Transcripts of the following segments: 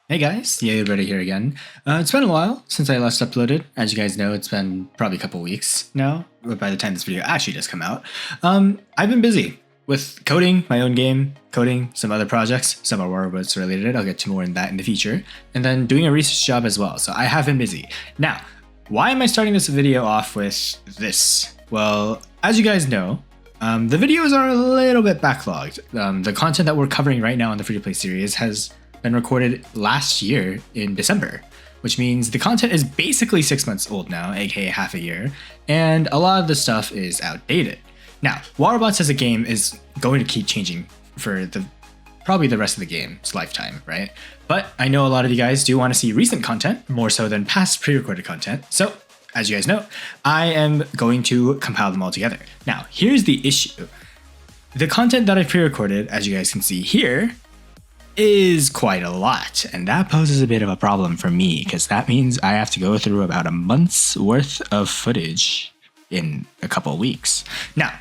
Hey guys, yeah, Ready here again. It's been a while since I last uploaded. As you guys know, it's been probably a couple weeks now, but by the time this video actually does come out. I've been busy with coding my own game, coding some other projects, some are War Robots related, I'll get to more in that in the future, and then doing a research job as well, so I have been busy. Now, why am I starting this video off with this? Well, as you guys know, the videos are a little bit backlogged. The content that we're covering right now on the free-to-play series has been recorded last year in December, which means the content is basically 6 months old now, aka half a year, and a lot of the stuff is outdated. Now, War Robots as a game is going to keep changing for probably the rest of the game's lifetime, right? But I know a lot of you guys do want to see recent content more so than past pre-recorded content, so as you guys know, I am going to compile them all together. Now, here's the issue. The content that I've pre-recorded, as you guys can see here, is quite a lot, and that poses a bit of a problem for me because that means I have to go through about a month's worth of footage in a couple of weeks. Now,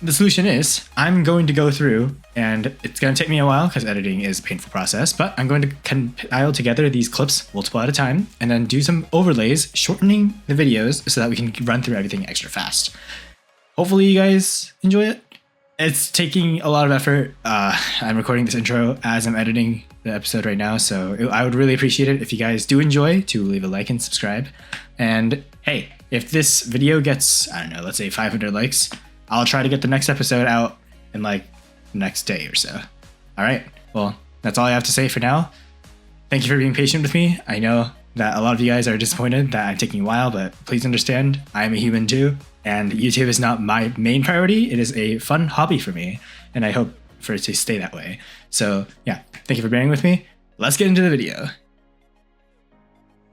the solution is I'm going to go through, and it's going to take me a while because editing is a painful process, but I'm going to compile together these clips multiple at a time and then do some overlays, shortening the videos so that we can run through everything extra fast. Hopefully you guys enjoy it. It's taking a lot of effort. I'm recording this intro as I'm editing the episode right now, so I would really appreciate it if you guys do enjoy to leave a like and subscribe. And hey, if this video gets, I don't know, let's say 500 likes, I'll try to get the next episode out in like the next day or so. All right, well, that's all I have to say for now. Thank you for being patient with me. I know that a lot of you guys are disappointed that I'm taking a while, but please understand, I'm a human too. And YouTube is not my main priority. It is a fun hobby for me, and I hope for it to stay that way. So yeah, thank you for bearing with me. Let's get into the video.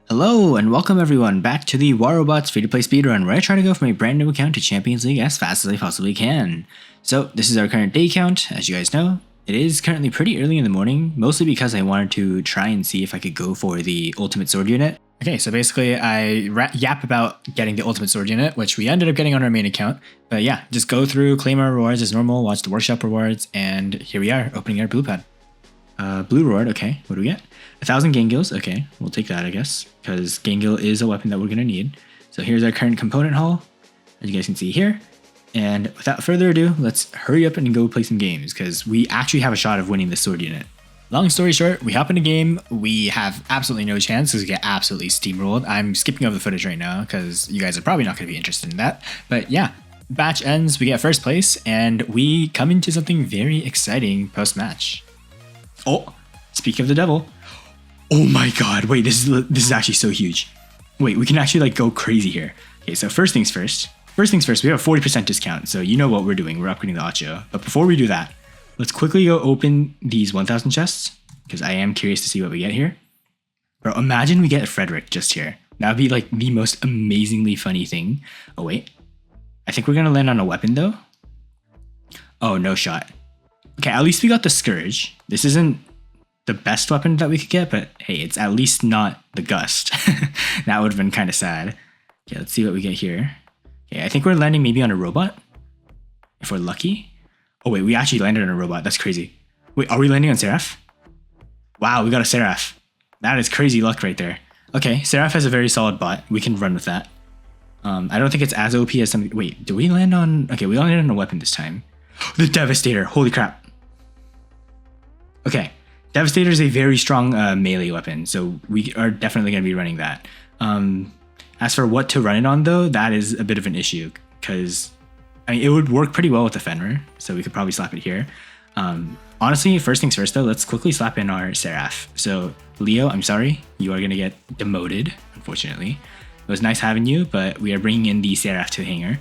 Hello and welcome everyone back to the War Robots free-to-play speedrun, where I try to go from a brand new account to Champions League as fast as I possibly can. So this is our current day count. As you guys know, it is currently pretty early in the morning, mostly because I wanted to try and see if I could go for the ultimate sword unit. Okay, so basically I yap about getting the ultimate sword unit, which we ended up getting on our main account. But yeah, just go through, claim our rewards as normal, watch the workshop rewards, and here we are, opening our blue pad. Blue reward, okay, what do we get? 1,000 Gangils, okay, we'll take that I guess, because Gangil is a weapon that we're gonna need. So here's our current component haul, as you guys can see here. And without further ado, let's hurry up and go play some games, because we actually have a shot of winning the sword unit. Long story short, we hop in a game, we have absolutely no chance because we get absolutely steamrolled. I'm skipping over the footage right now because you guys are probably not going to be interested in that. But yeah, match ends, we get first place, and we come into something very exciting post-match. Oh, speak of the devil. Oh my god, wait, this is actually so huge. Wait, we can actually like go crazy here. Okay, so first things first, we have a 40% discount, so you know what we're doing, we're upgrading the Acho. But before we do that, let's quickly go open these 1,000 chests, because I am curious to see what we get here. Bro, imagine we get a Frederick just here. That would be like the most amazingly funny thing. Oh wait, I think we're gonna land on a weapon though. Oh, no shot. Okay, at least we got the Scourge. This isn't the best weapon that we could get, but hey, it's at least not the Gust. That would have been kind of sad. Okay, let's see what we get here. Okay, I think we're landing maybe on a robot, if we're lucky. Oh wait, we actually landed on a robot. That's crazy. Wait, are we landing on Seraph? Wow, we got a Seraph. That is crazy luck right there. Okay, Seraph has a very solid bot. We can run with that. I don't think it's as OP as something. Wait, do we land on? Okay, we landed on a weapon this time. The Devastator. Holy crap. Okay, Devastator is a very strong melee weapon, so we are definitely going to be running that. As for what to run it on though, that is a bit of an issue because I mean, it would work pretty well with the Fenrir, so we could probably slap it here. Honestly, first things first though, let's quickly slap in our Seraph. So Leo, I'm sorry, you are gonna get demoted, unfortunately. It was nice having you, but we are bringing in the Seraph to hangar.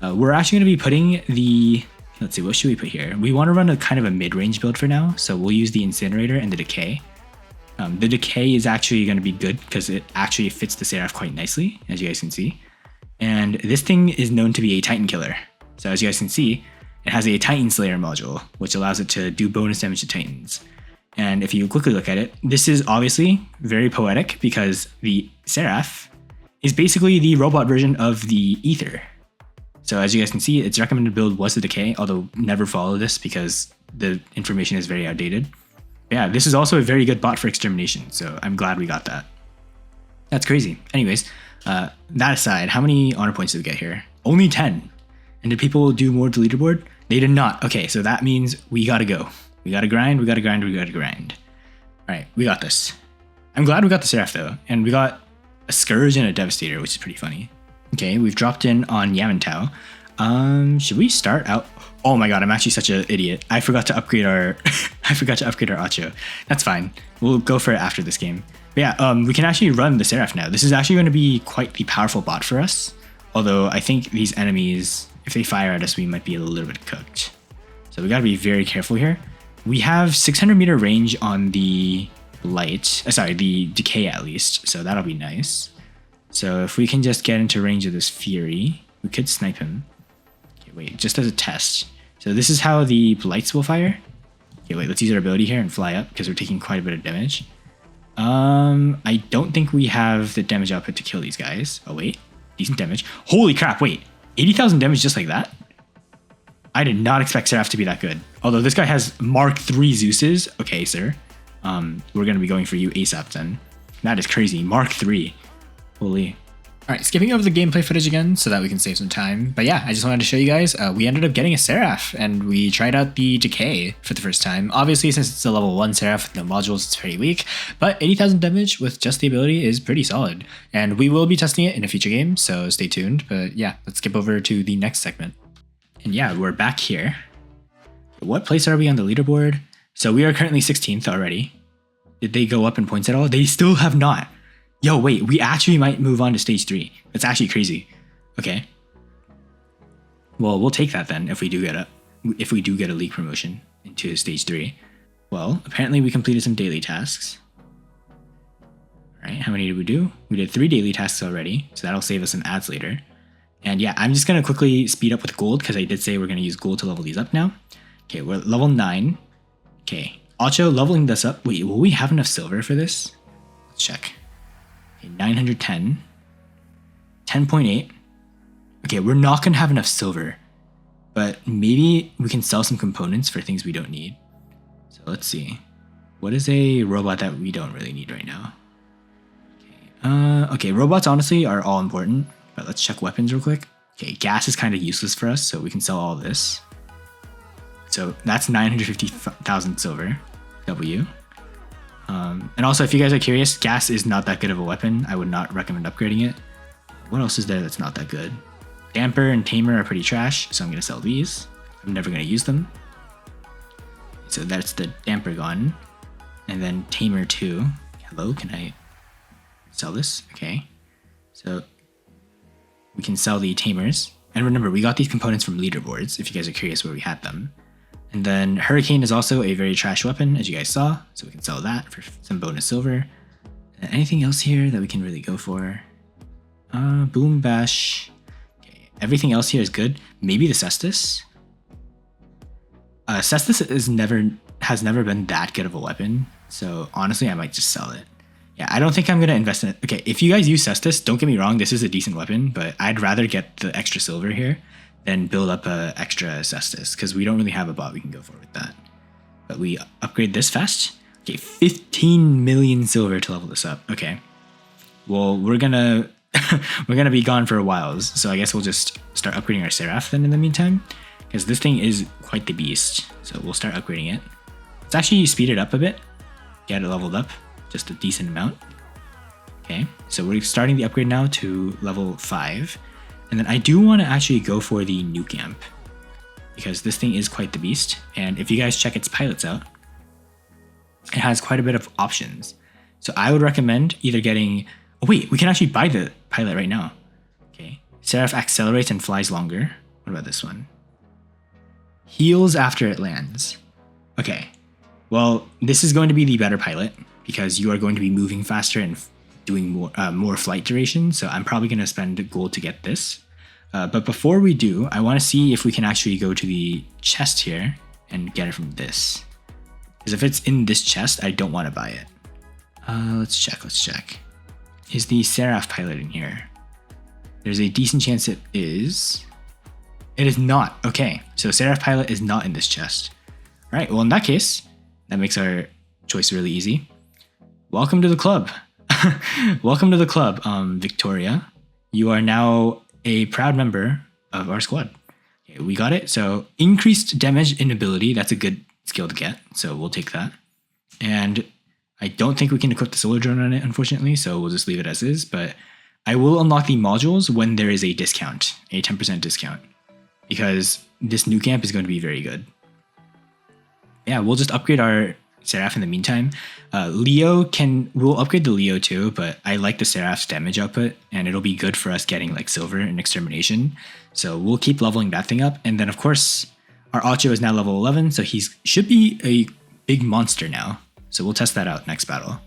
We're actually gonna be putting the, let's see, what should we put here? We wanna run a kind of a mid-range build for now, so we'll use the Incinerator and the Decay. The Decay is actually gonna be good because it actually fits the Seraph quite nicely, as you guys can see. And this thing is known to be a Titan killer. So as you guys can see, it has a Titan Slayer module, which allows it to do bonus damage to Titans. And if you quickly look at it, this is obviously very poetic because the Seraph is basically the robot version of the Ether. So as you guys can see, its recommended build was the Decay, although never follow this because the information is very outdated. Yeah, this is also a very good bot for extermination, so I'm glad we got that. That's crazy. Anyways, that aside, how many honor points did we get here? Only 10. And did people do more to leaderboard? They did not. Okay, so that means we gotta go. We gotta grind, we gotta grind, we gotta grind. All right, we got this. I'm glad we got the Seraph though, and we got a Scourge and a Devastator, which is pretty funny. Okay, we've dropped in on Yamantau. Should we start out? Oh my god, I'm actually such an idiot. I forgot to upgrade our Acho. That's fine. We'll go for it after this game. But yeah, we can actually run the Seraph now. This is actually going to be quite the powerful bot for us. Although I think these enemies, if they fire at us, we might be a little bit cooked. So we got to be very careful here. We have 600 meter range on the the decay at least. So that'll be nice. So if we can just get into range of this Fury, we could snipe him. Okay, wait, just as a test. So this is how the Blights will fire. Okay, wait, let's use our ability here and fly up because we're taking quite a bit of damage. I don't think we have the damage output to kill these guys. Oh wait, decent damage. Holy crap, wait, 80,000 damage just like that? I did not expect Seraph to be that good. Although this guy has Mark III Zeuses. Okay, sir. We're going to be going for you ASAP then. That is crazy. Mark III. Holy. Alright, skipping over the gameplay footage again so that we can save some time. But yeah, I just wanted to show you guys, we ended up getting a Seraph and we tried out the Decay for the first time. Obviously, since it's a level 1 Seraph with no modules, it's pretty weak, but 80,000 damage with just the ability is pretty solid. And we will be testing it in a future game, so stay tuned. But yeah, let's skip over to the next segment. And yeah, we're back here. What place are we on the leaderboard? So we are currently 16th already. Did they go up in points at all? They still have not. Yo, wait, we actually might move on to stage 3. That's actually crazy. Okay. Well, we'll take that then if we do get a league promotion into stage 3. Well, apparently we completed some daily tasks. All right, how many did we do? We did 3 daily tasks already, so that'll save us some ads later. And yeah, I'm just gonna quickly speed up with gold because I did say we're gonna use gold to level these up now. Okay, we're at level 9. Okay, Acho leveling this up. Wait, will we have enough silver for this? Let's check. Okay, 910. 10.8. Okay, we're not gonna have enough silver, but maybe we can sell some components for things we don't need. So let's see. What is a robot that we don't really need right now? Okay, robots honestly are all important, but let's check weapons real quick. Okay, gas is kind of useless for us, so we can sell all this. So that's 950,000 silver. W. And also, if you guys are curious, gas is not that good of a weapon. I would not recommend upgrading it. What else is there that's not that good? Damper and Tamer are pretty trash, so I'm going to sell these. I'm never going to use them. So that's the Damper gone. And then Tamer 2. Hello, can I sell this? Okay. So we can sell the Tamers. And remember, we got these components from leaderboards, if you guys are curious where we had them. And then Hurricane is also a very trash weapon, as you guys saw, so we can sell that for some bonus silver. Anything else here that we can really go for? Boom Bash. Okay, everything else here is good. Maybe the Cestus. Cestus has never been that good of a weapon, so honestly, I might just sell it. Yeah, I don't think I'm gonna invest in it. Okay, if you guys use Cestus, don't get me wrong, this is a decent weapon, but I'd rather get the extra silver here than build up a extra Cestus, because we don't really have a bot we can go for with that. But we upgrade this fast. Okay, 15 million silver to level this up. Okay. Well, we're gonna be gone for a while, so I guess we'll just start upgrading our Seraph then in the meantime, because this thing is quite the beast. So we'll start upgrading it. Let's actually speed it up a bit, get it leveled up just a decent amount. Okay, so we're starting the upgrade now to level 5. And then I do want to actually go for the Nuke Amp, because this thing is quite the beast. And if you guys check its pilots out, it has quite a bit of options. So I would recommend either getting... Oh wait, we can actually buy the pilot right now. Okay, Seraph accelerates and flies longer. What about this one? Heals after it lands. Okay, well, this is going to be the better pilot, because you are going to be moving faster and doing more flight duration, so I'm probably going to spend gold to get this. But before we do, I want to see if we can actually go to the chest here and get it from this. Because if it's in this chest, I don't want to buy it. Let's check. Is the Seraph pilot in here? There's a decent chance it is. It is not. Okay, so Seraph pilot is not in this chest. All right, well in that case, that makes our choice really easy. Welcome to the club. Welcome to the club, Victoria. You are now a proud member of our squad. Okay, we got it. So increased damage and ability. That's a good skill to get. So we'll take that. And I don't think we can equip the solar drone on it, unfortunately. So we'll just leave it as is. But I will unlock the modules when there is a discount, a 10% discount, because this new camp is going to be very good. Yeah, we'll just upgrade our Seraph in the meantime. We'll upgrade the Leo too, but I like the Seraph's damage output, and it'll be good for us getting like silver and extermination. So we'll keep leveling that thing up. And then of course, our Acho is now level 11, so he should be a big monster now. So we'll test that out next battle.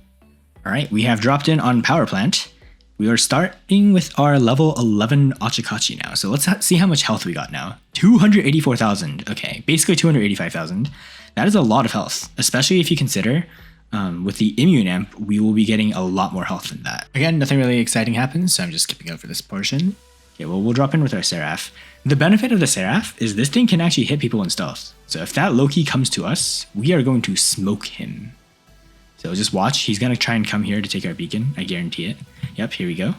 All right, we have dropped in on Power Plant. We are starting with our level 11 Ochikachi now. So let's see how much health we got now. 284,000. Okay, basically 285,000. That is a lot of health, especially if you consider with the immune amp, we will be getting a lot more health than that. Again, nothing really exciting happens, so I'm just skipping over this portion. Okay, well, we'll drop in with our Seraph. The benefit of the Seraph is this thing can actually hit people in stealth. So if that Loki comes to us, we are going to smoke him. So just watch. He's going to try and come here to take our beacon. I guarantee it. Yep, here we go.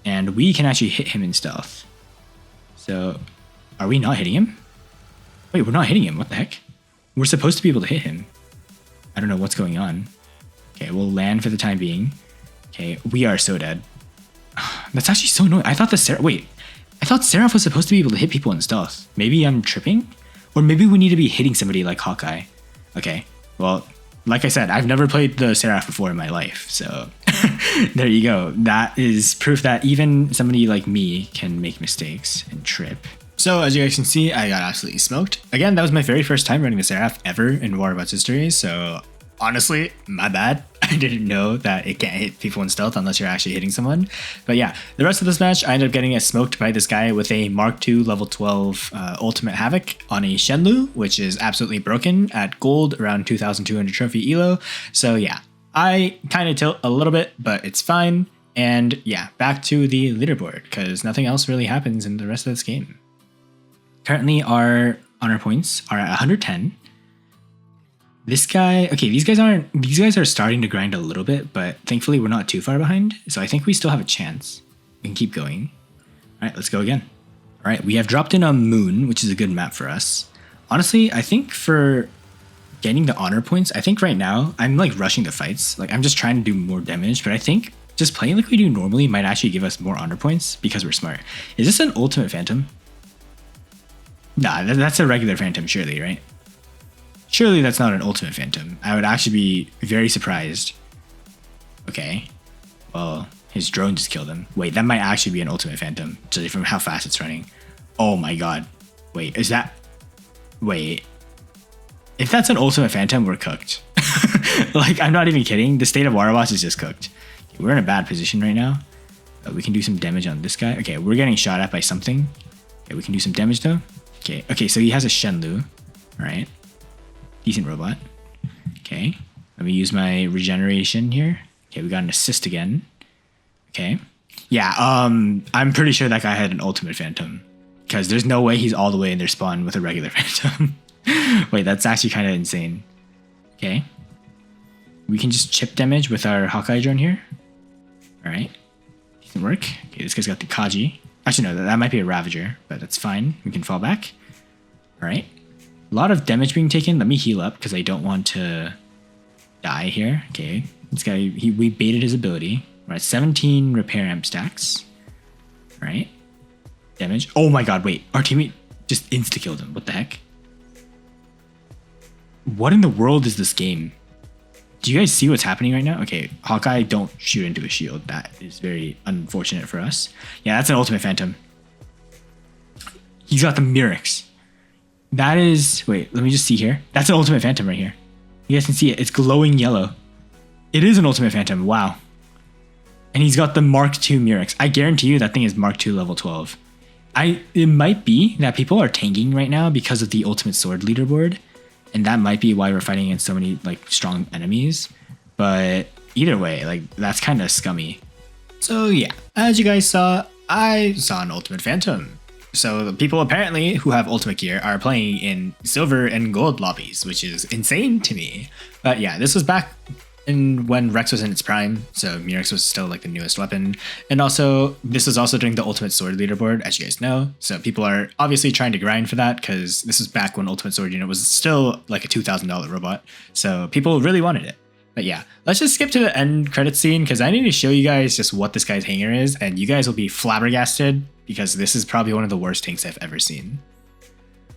And we can actually hit him in stealth. So are we not hitting him? Wait, we're not hitting him. What the heck? We're supposed to be able to hit him. I don't know what's going on. Okay, we'll land for the time being. Okay, we are so dead. That's actually so annoying. I thought Seraph was supposed to be able to hit people in stealth. Maybe I'm tripping? Or maybe we need to be hitting somebody like Hawkeye. Okay, well, like I said, I've never played the Seraph before in my life, so there you go. That is proof that even somebody like me can make mistakes and trip. So as you guys can see, I got absolutely smoked. Again, that was my very first time running the Seraph ever in War Robots history, so honestly, my bad. I didn't know that it can't hit people in stealth unless you're actually hitting someone. But yeah, the rest of this match, I ended up getting smoked by this guy with a Mark II level 12 Ultimate Havoc on a Shenlu, which is absolutely broken at gold, around 2,200 trophy elo. So yeah, I kind of tilt a little bit, but it's fine. And yeah, back to the leaderboard, because nothing else really happens in the rest of this game. Currently, our honor points are at 110. This guy, okay, these guys are starting to grind a little bit, but thankfully we're not too far behind. So I think we still have a chance. We can keep going. All right, let's go again. All right, we have dropped in on Moon, which is a good map for us. Honestly, I think for getting the honor points, I think right now I'm like rushing the fights. Like I'm just trying to do more damage, but I think just playing like we do normally might actually give us more honor points because we're smart. Is this an ultimate phantom? Nah, that's a regular phantom, surely, right? Surely that's not an ultimate phantom. I would actually be very surprised. Okay. Well, his drone just killed him. Wait, that might actually be an ultimate phantom, judging from how fast it's running. Oh my god. Wait, is that... Wait. If that's an ultimate phantom, we're cooked. Like, I'm not even kidding. The state of War Robots is just cooked. Okay, we're in a bad position right now. We can do some damage on this guy. Okay, we're getting shot at by something. Okay, we can do some damage though. Okay, so he has a Shenlu. Alright. Decent robot. Okay, let me use my regeneration here. Okay, we got an assist again. Okay. Yeah, I'm pretty sure that guy had an ultimate phantom, because there's no way he's all the way in their spawn with a regular phantom. Wait, that's actually kind of insane. Okay. We can just chip damage with our Hawkeye drone here. Alright. Decent work. Okay, this guy's got the Kaji. Actually, no, that might be a Ravager, but that's fine. We can fall back. Alright. A lot of damage being taken. Let me heal up because I don't want to die here. Okay. This guy, we baited his ability. We're at 17 repair amp stacks. Alright. Damage. Oh my god, wait. Our teammate just insta-killed him. What the heck? What in the world is this game? Do you guys see what's happening right now? Okay, Hawkeye, don't shoot into a shield. That is very unfortunate for us. Yeah, that's an ultimate phantom. He's got the Mirix. That is... Wait, let me just see here. That's an ultimate phantom right here. You guys can see it. It's glowing yellow. It is an ultimate phantom. Wow. And he's got the Mark II Mirix. I guarantee you that thing is Mark II level 12. It might be that people are tanking right now because of the ultimate sword leaderboard. And that might be why we're fighting against so many like strong enemies. But either way, like that's kind of scummy. So yeah, as you guys saw, I saw an ultimate phantom. So the people apparently who have ultimate gear are playing in silver and gold lobbies, which is insane to me. But yeah, this was back in when Rex was in its prime, so Murex was still like the newest weapon. And also, this was also during the Ultimate Sword leaderboard, as you guys know. So people are obviously trying to grind for that because this was back when Ultimate Sword unit was still like a $2,000 robot. So people really wanted it. But yeah, let's just skip to the end credit scene because I need to show you guys just what this guy's hanger is, and you guys will be flabbergasted because this is probably one of the worst tanks I've ever seen.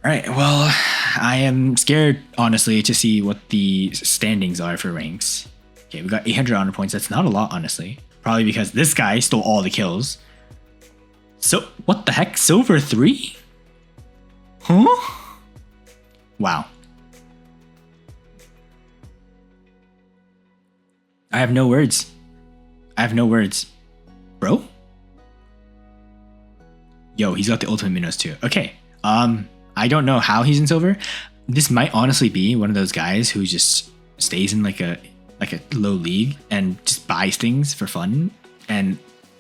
All right, well, I am scared, honestly, to see what the standings are for ranks. Okay, we got 800 honor points. That's not a lot, honestly. Probably because this guy stole all the kills. So, what the heck? Silver 3? Huh? Wow. I have no words. I have no words. Bro? Yo, he's got the ultimate Minos too. Okay. I don't know how he's in silver. This might honestly be one of those guys who just stays in like a low league and just buys things for fun and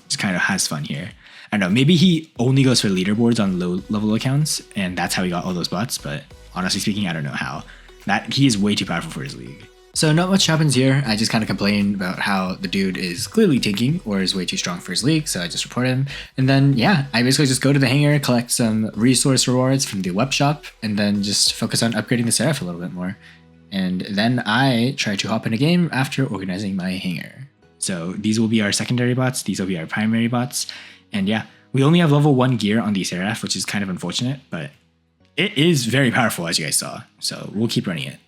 just kind of has fun here. I don't know, maybe he only goes for leaderboards on low level accounts and that's how he got all those bots, but honestly speaking, I don't know how. That he is way too powerful for his league. So not much happens here. I just kind of complain about how the dude is clearly tanking or is way too strong for his league, so I just report him. And then yeah, I basically just go to the hangar, collect some resource rewards from the web shop, and then just focus on upgrading the Seraph a little bit more. And then I try to hop in a game after organizing my hangar. So these will be our secondary bots, these will be our primary bots. And yeah, we only have level 1 gear on the Seraph, which is kind of unfortunate, but it is very powerful as you guys saw. So we'll keep running it.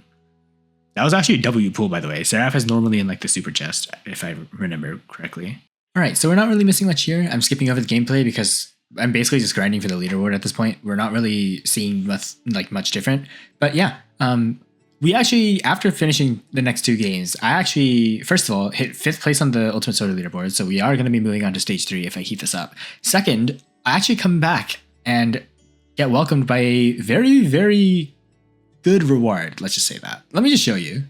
That was actually a W pool, by the way. Seraph is normally in like the super chest, if I remember correctly. All right, so we're not really missing much here. I'm skipping over the gameplay because I'm basically just grinding for the leaderboard at this point. We're not really seeing much different. But yeah, we actually, after finishing the next 2 games, I actually, first of all, hit 5th place on the Ultimate Sword leaderboard. So we are going to be moving on to stage 3 if I keep this up. Second, I actually come back and get welcomed by a very, very good reward. Let's just say that. Let me just show you.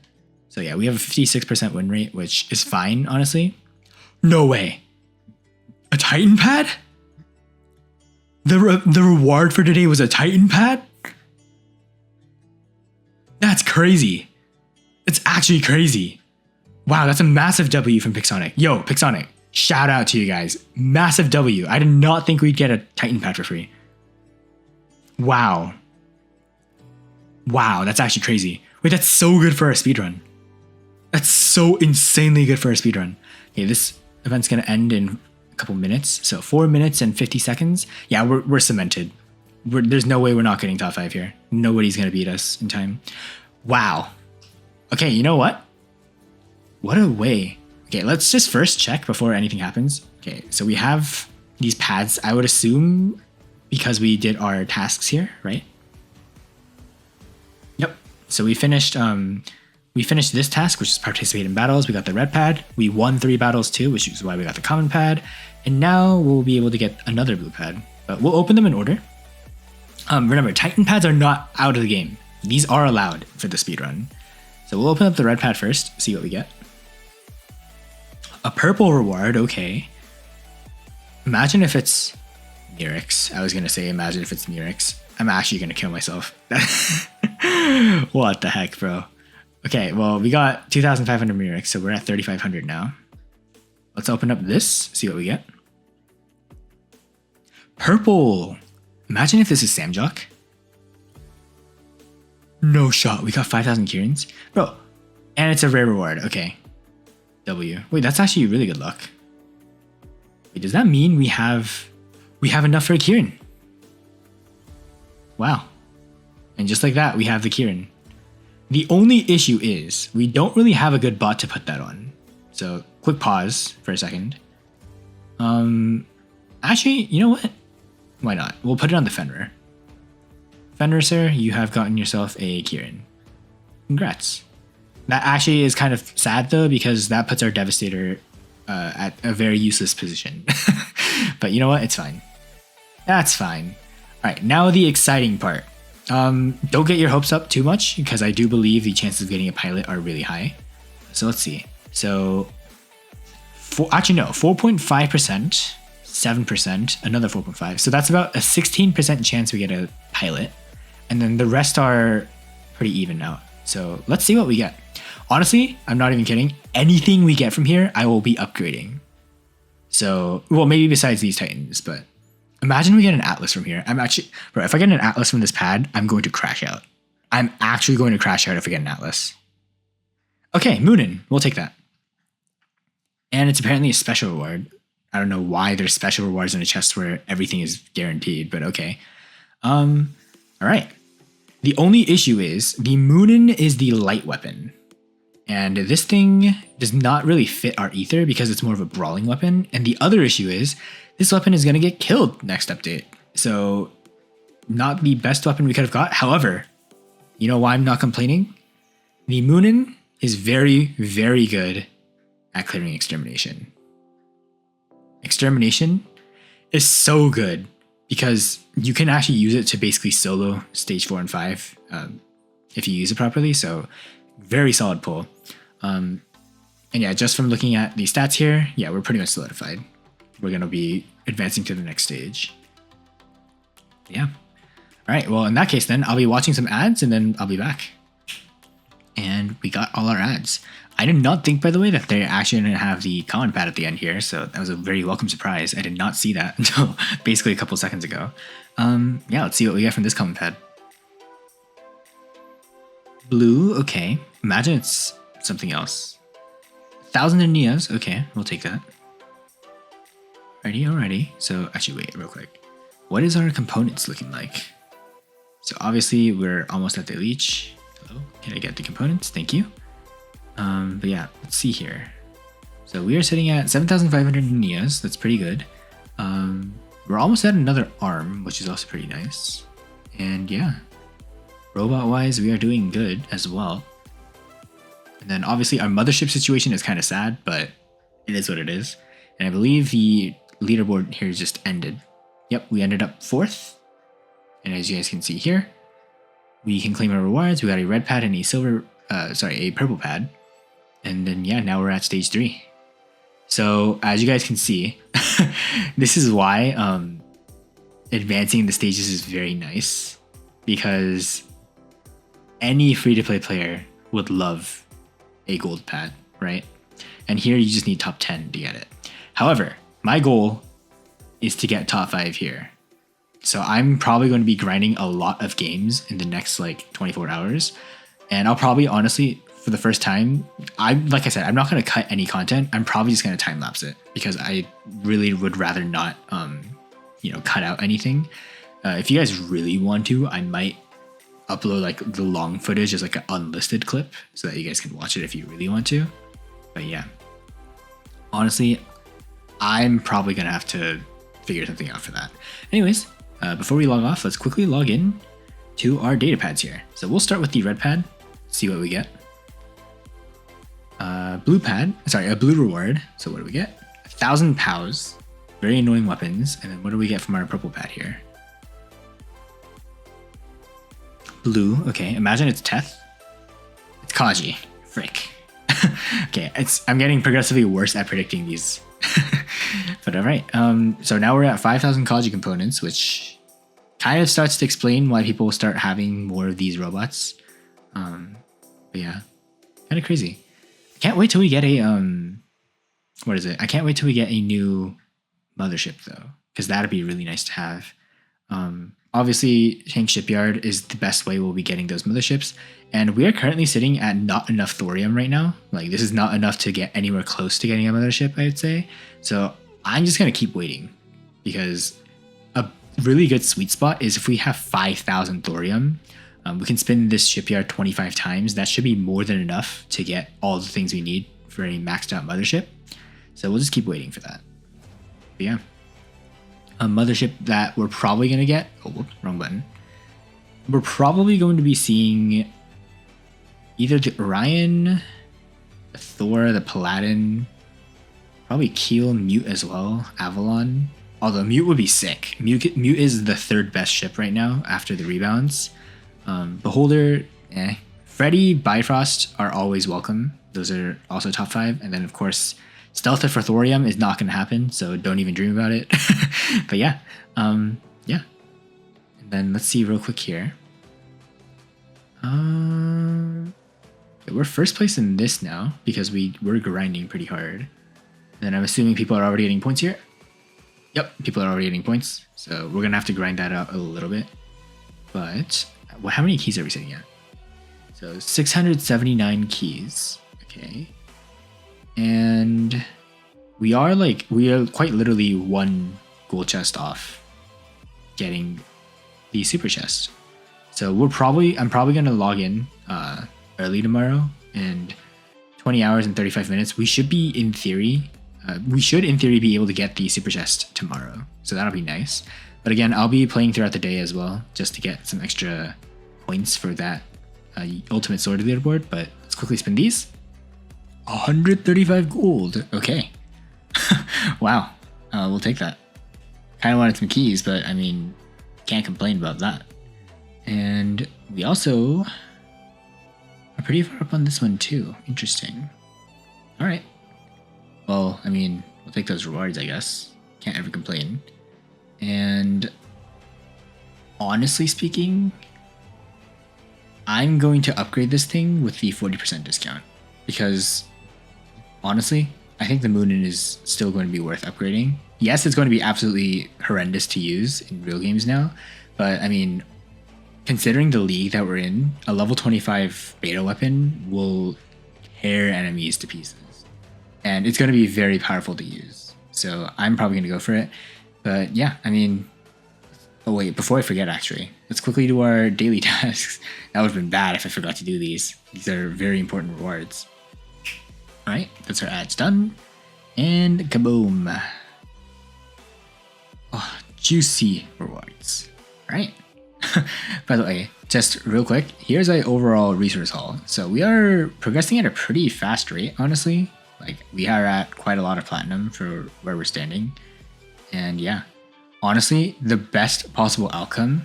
So yeah, we have a 56% win rate, which is fine, honestly. No way. A Titan pad? The reward for today was a Titan pad? That's crazy. It's actually crazy. Wow, that's a massive W from Pixonic. Yo, Pixonic, shout out to you guys. Massive W. I did not think we'd get a Titan pad for free. Wow. Wow, that's actually crazy. Wait, that's so good for our speedrun. That's so insanely good for our speedrun. Okay, this event's gonna end in a couple minutes. So 4 minutes and 50 seconds. Yeah, we're cemented. There's no way we're not getting top 5 here. Nobody's gonna beat us in time. Wow. Okay, you know what? What a way. Okay, let's just first check before anything happens. Okay, so we have these pads, I would assume, because we did our tasks here, right? Yep. So we finished this task, which is participate in battles. We got the red pad. We won 3 battles too, which is why we got the common pad. And now we'll be able to get another blue pad. But we'll open them in order. Remember, Titan pads are not out of the game. These are allowed for the speedrun. So we'll open up the red pad first, see what we get. A purple reward, okay. Imagine if it's Murex. I was gonna say imagine if it's Murex. I'm actually gonna kill myself. What the heck, bro? Okay, well, we got 2,500 Murex, so we're at 3,500 now. Let's open up this, see what we get. Purple! Imagine if this is Samjock. No shot, we got 5,000 Kirans. Bro, and it's a rare reward, okay. W. Wait, that's actually really good luck. Wait, does that mean we have enough for a Kiran? Wow. And just like that, we have the Kiran. The only issue is we don't really have a good bot to put that on. So quick pause for a second. Actually, you know what? Why not? We'll put it on the Fenrir. Fenrir, sir, you have gotten yourself a Kiran. Congrats. That actually is kind of sad though, because that puts our Devastator at a very useless position. But you know what? It's fine. That's fine. All right, now the exciting part. Don't get your hopes up too much because I do believe the chances of getting a pilot are really high. So let's see. So, actually no, 4.5%, 7%, another 4.5. So that's about a 16% chance we get a pilot. And then the rest are pretty even out. So let's see what we get. Honestly, I'm not even kidding. Anything we get from here, I will be upgrading. So, well, maybe besides these Titans, but imagine we get an Atlas from here. I'm actually, bro, if I get an Atlas from this pad, I'm going to crash out. I'm actually going to crash out if I get an Atlas. Okay, Moonin, we'll take that. And it's apparently a special reward. I don't know why there's special rewards in a chest where everything is guaranteed, but okay. All right. The only issue is the Moonin is the light weapon. And this thing does not really fit our ether because it's more of a brawling weapon. And the other issue is this weapon is going to get killed next update. So not the best weapon we could have got. However, you know why I'm not complaining? The Moonin is very, very good at clearing extermination. Extermination is so good because you can actually use it to basically solo stage 4 and 5 if you use it properly. So very solid pull. And yeah, just from looking at the stats here, yeah, we're pretty much solidified. We're going to be advancing to the next stage. Yeah. All right. Well, in that case, then I'll be watching some ads and then I'll be back. And we got all our ads. I did not think, by the way, that they're actually going to have the comment pad at the end here. So that was a very welcome surprise. I did not see that until basically a couple seconds ago. Yeah, let's see what we get from this comment pad. Blue, okay. Imagine it's something else. 1,000 Nias, okay, we'll take that. Alrighty. So actually, wait, real quick. What is our components looking like? So obviously we're almost at the leech. Hello, can I get the components? Thank you. But yeah, let's see here. So we are sitting at 7,500 Nias. That's pretty good. We're almost at another arm, which is also pretty nice. And yeah, robot-wise, we are doing good as well. And then obviously our mothership situation is kind of sad, but it is what it is. And I believe the leaderboard here just ended. Yep, we ended up 4th. And as you guys can see here, we can claim our rewards. We got a red pad and a purple pad. And then yeah, now we're at stage 3. So as you guys can see, this is why advancing the stages is very nice, because any free-to-play player would love a gold pad, right? And here you just need top 10 to get it. However, my goal is to get top 5 here. So I'm probably going to be grinding a lot of games in the next like 24 hours. And I'll probably honestly, for the first time, like I said, I'm not going to cut any content. I'm probably just going to time lapse it because I really would rather not, cut out anything. If you guys really want to, I might upload like the long footage as like an unlisted clip so that you guys can watch it if you really want to. But yeah, honestly, I'm probably going to have to figure something out for that. Anyways, before we log off, let's quickly log in to our data pads here. So we'll start with the red pad, see what we get. Blue pad, sorry, a blue reward. So what do we get? 1,000 POWs, very annoying weapons. And then what do we get from our purple pad here? Blue, okay, imagine it's Teth. It's Kaji, frick. Okay, I'm getting progressively worse at predicting these. But alright, so now we're at 5,000 Kaji components, which kind of starts to explain why people start having more of these robots. But yeah, kind of crazy. I can't wait till we get a, I can't wait till we get a new mothership though, because that'd be really nice to have. Obviously, Hank Shipyard is the best way we'll be getting those motherships, and we are currently sitting at not enough thorium right now. Like, this is not enough to get anywhere close to getting a mothership, I'd say. So I'm just going to keep waiting, because a really good sweet spot is if we have 5,000 thorium, we can spin this shipyard 25 times. That should be more than enough to get all the things we need for a maxed out mothership. So we'll just keep waiting for that. But yeah. A mothership that we're probably going to get. Oh, whoops, wrong button. We're probably going to be seeing either the Orion, the Thor, the Paladin, probably Keel, Mute as well, Avalon. Although Mute would be sick. Mute is the 3rd best ship right now after the rebounds. Beholder, Freddy, Bifrost are always welcome. Those are also top 5. And then, of course, Stealth for thorium is not going to happen, so don't even dream about it. But yeah, yeah. And then let's see real quick here. We're first place in this now because we're grinding pretty hard. And then I'm assuming people are already getting points here. Yep, people are already getting points, so we're gonna have to grind that out a little bit. But how many keys are we sitting at? So 679 keys. Okay, and we are quite literally one gold chest off getting the super chest. So I'm probably gonna log in early tomorrow, and 20 hours and 35 minutes. We should in theory be able to get the super chest tomorrow. So that'll be nice. But again, I'll be playing throughout the day as well, just to get some extra points for that ultimate sword leaderboard. But let's quickly spin these. 135 gold. Okay. Wow. We'll take that. Kind of wanted some keys, but I mean, can't complain about that. And we also are pretty far up on this one too. Interesting. All right. Well, I mean, we'll take those rewards, I guess. Can't ever complain. And honestly speaking, I'm going to upgrade this thing with the 40% discount because honestly, I think the Moonin is still going to be worth upgrading. Yes, it's going to be absolutely horrendous to use in real games now, but I mean, considering the league that we're in, a level 25 beta weapon will tear enemies to pieces. And it's going to be very powerful to use. So I'm probably going to go for it. But yeah, I mean... Oh wait, before I forget actually, let's quickly do our daily tasks. That would have been bad if I forgot to do these. These are very important rewards. Alright, that's our ads done. And kaboom. Oh, juicy rewards. Alright. By the way, just real quick, here's our overall resource haul. So we are progressing at a pretty fast rate, honestly. Like, we are at quite a lot of platinum for where we're standing. And yeah, honestly, the best possible outcome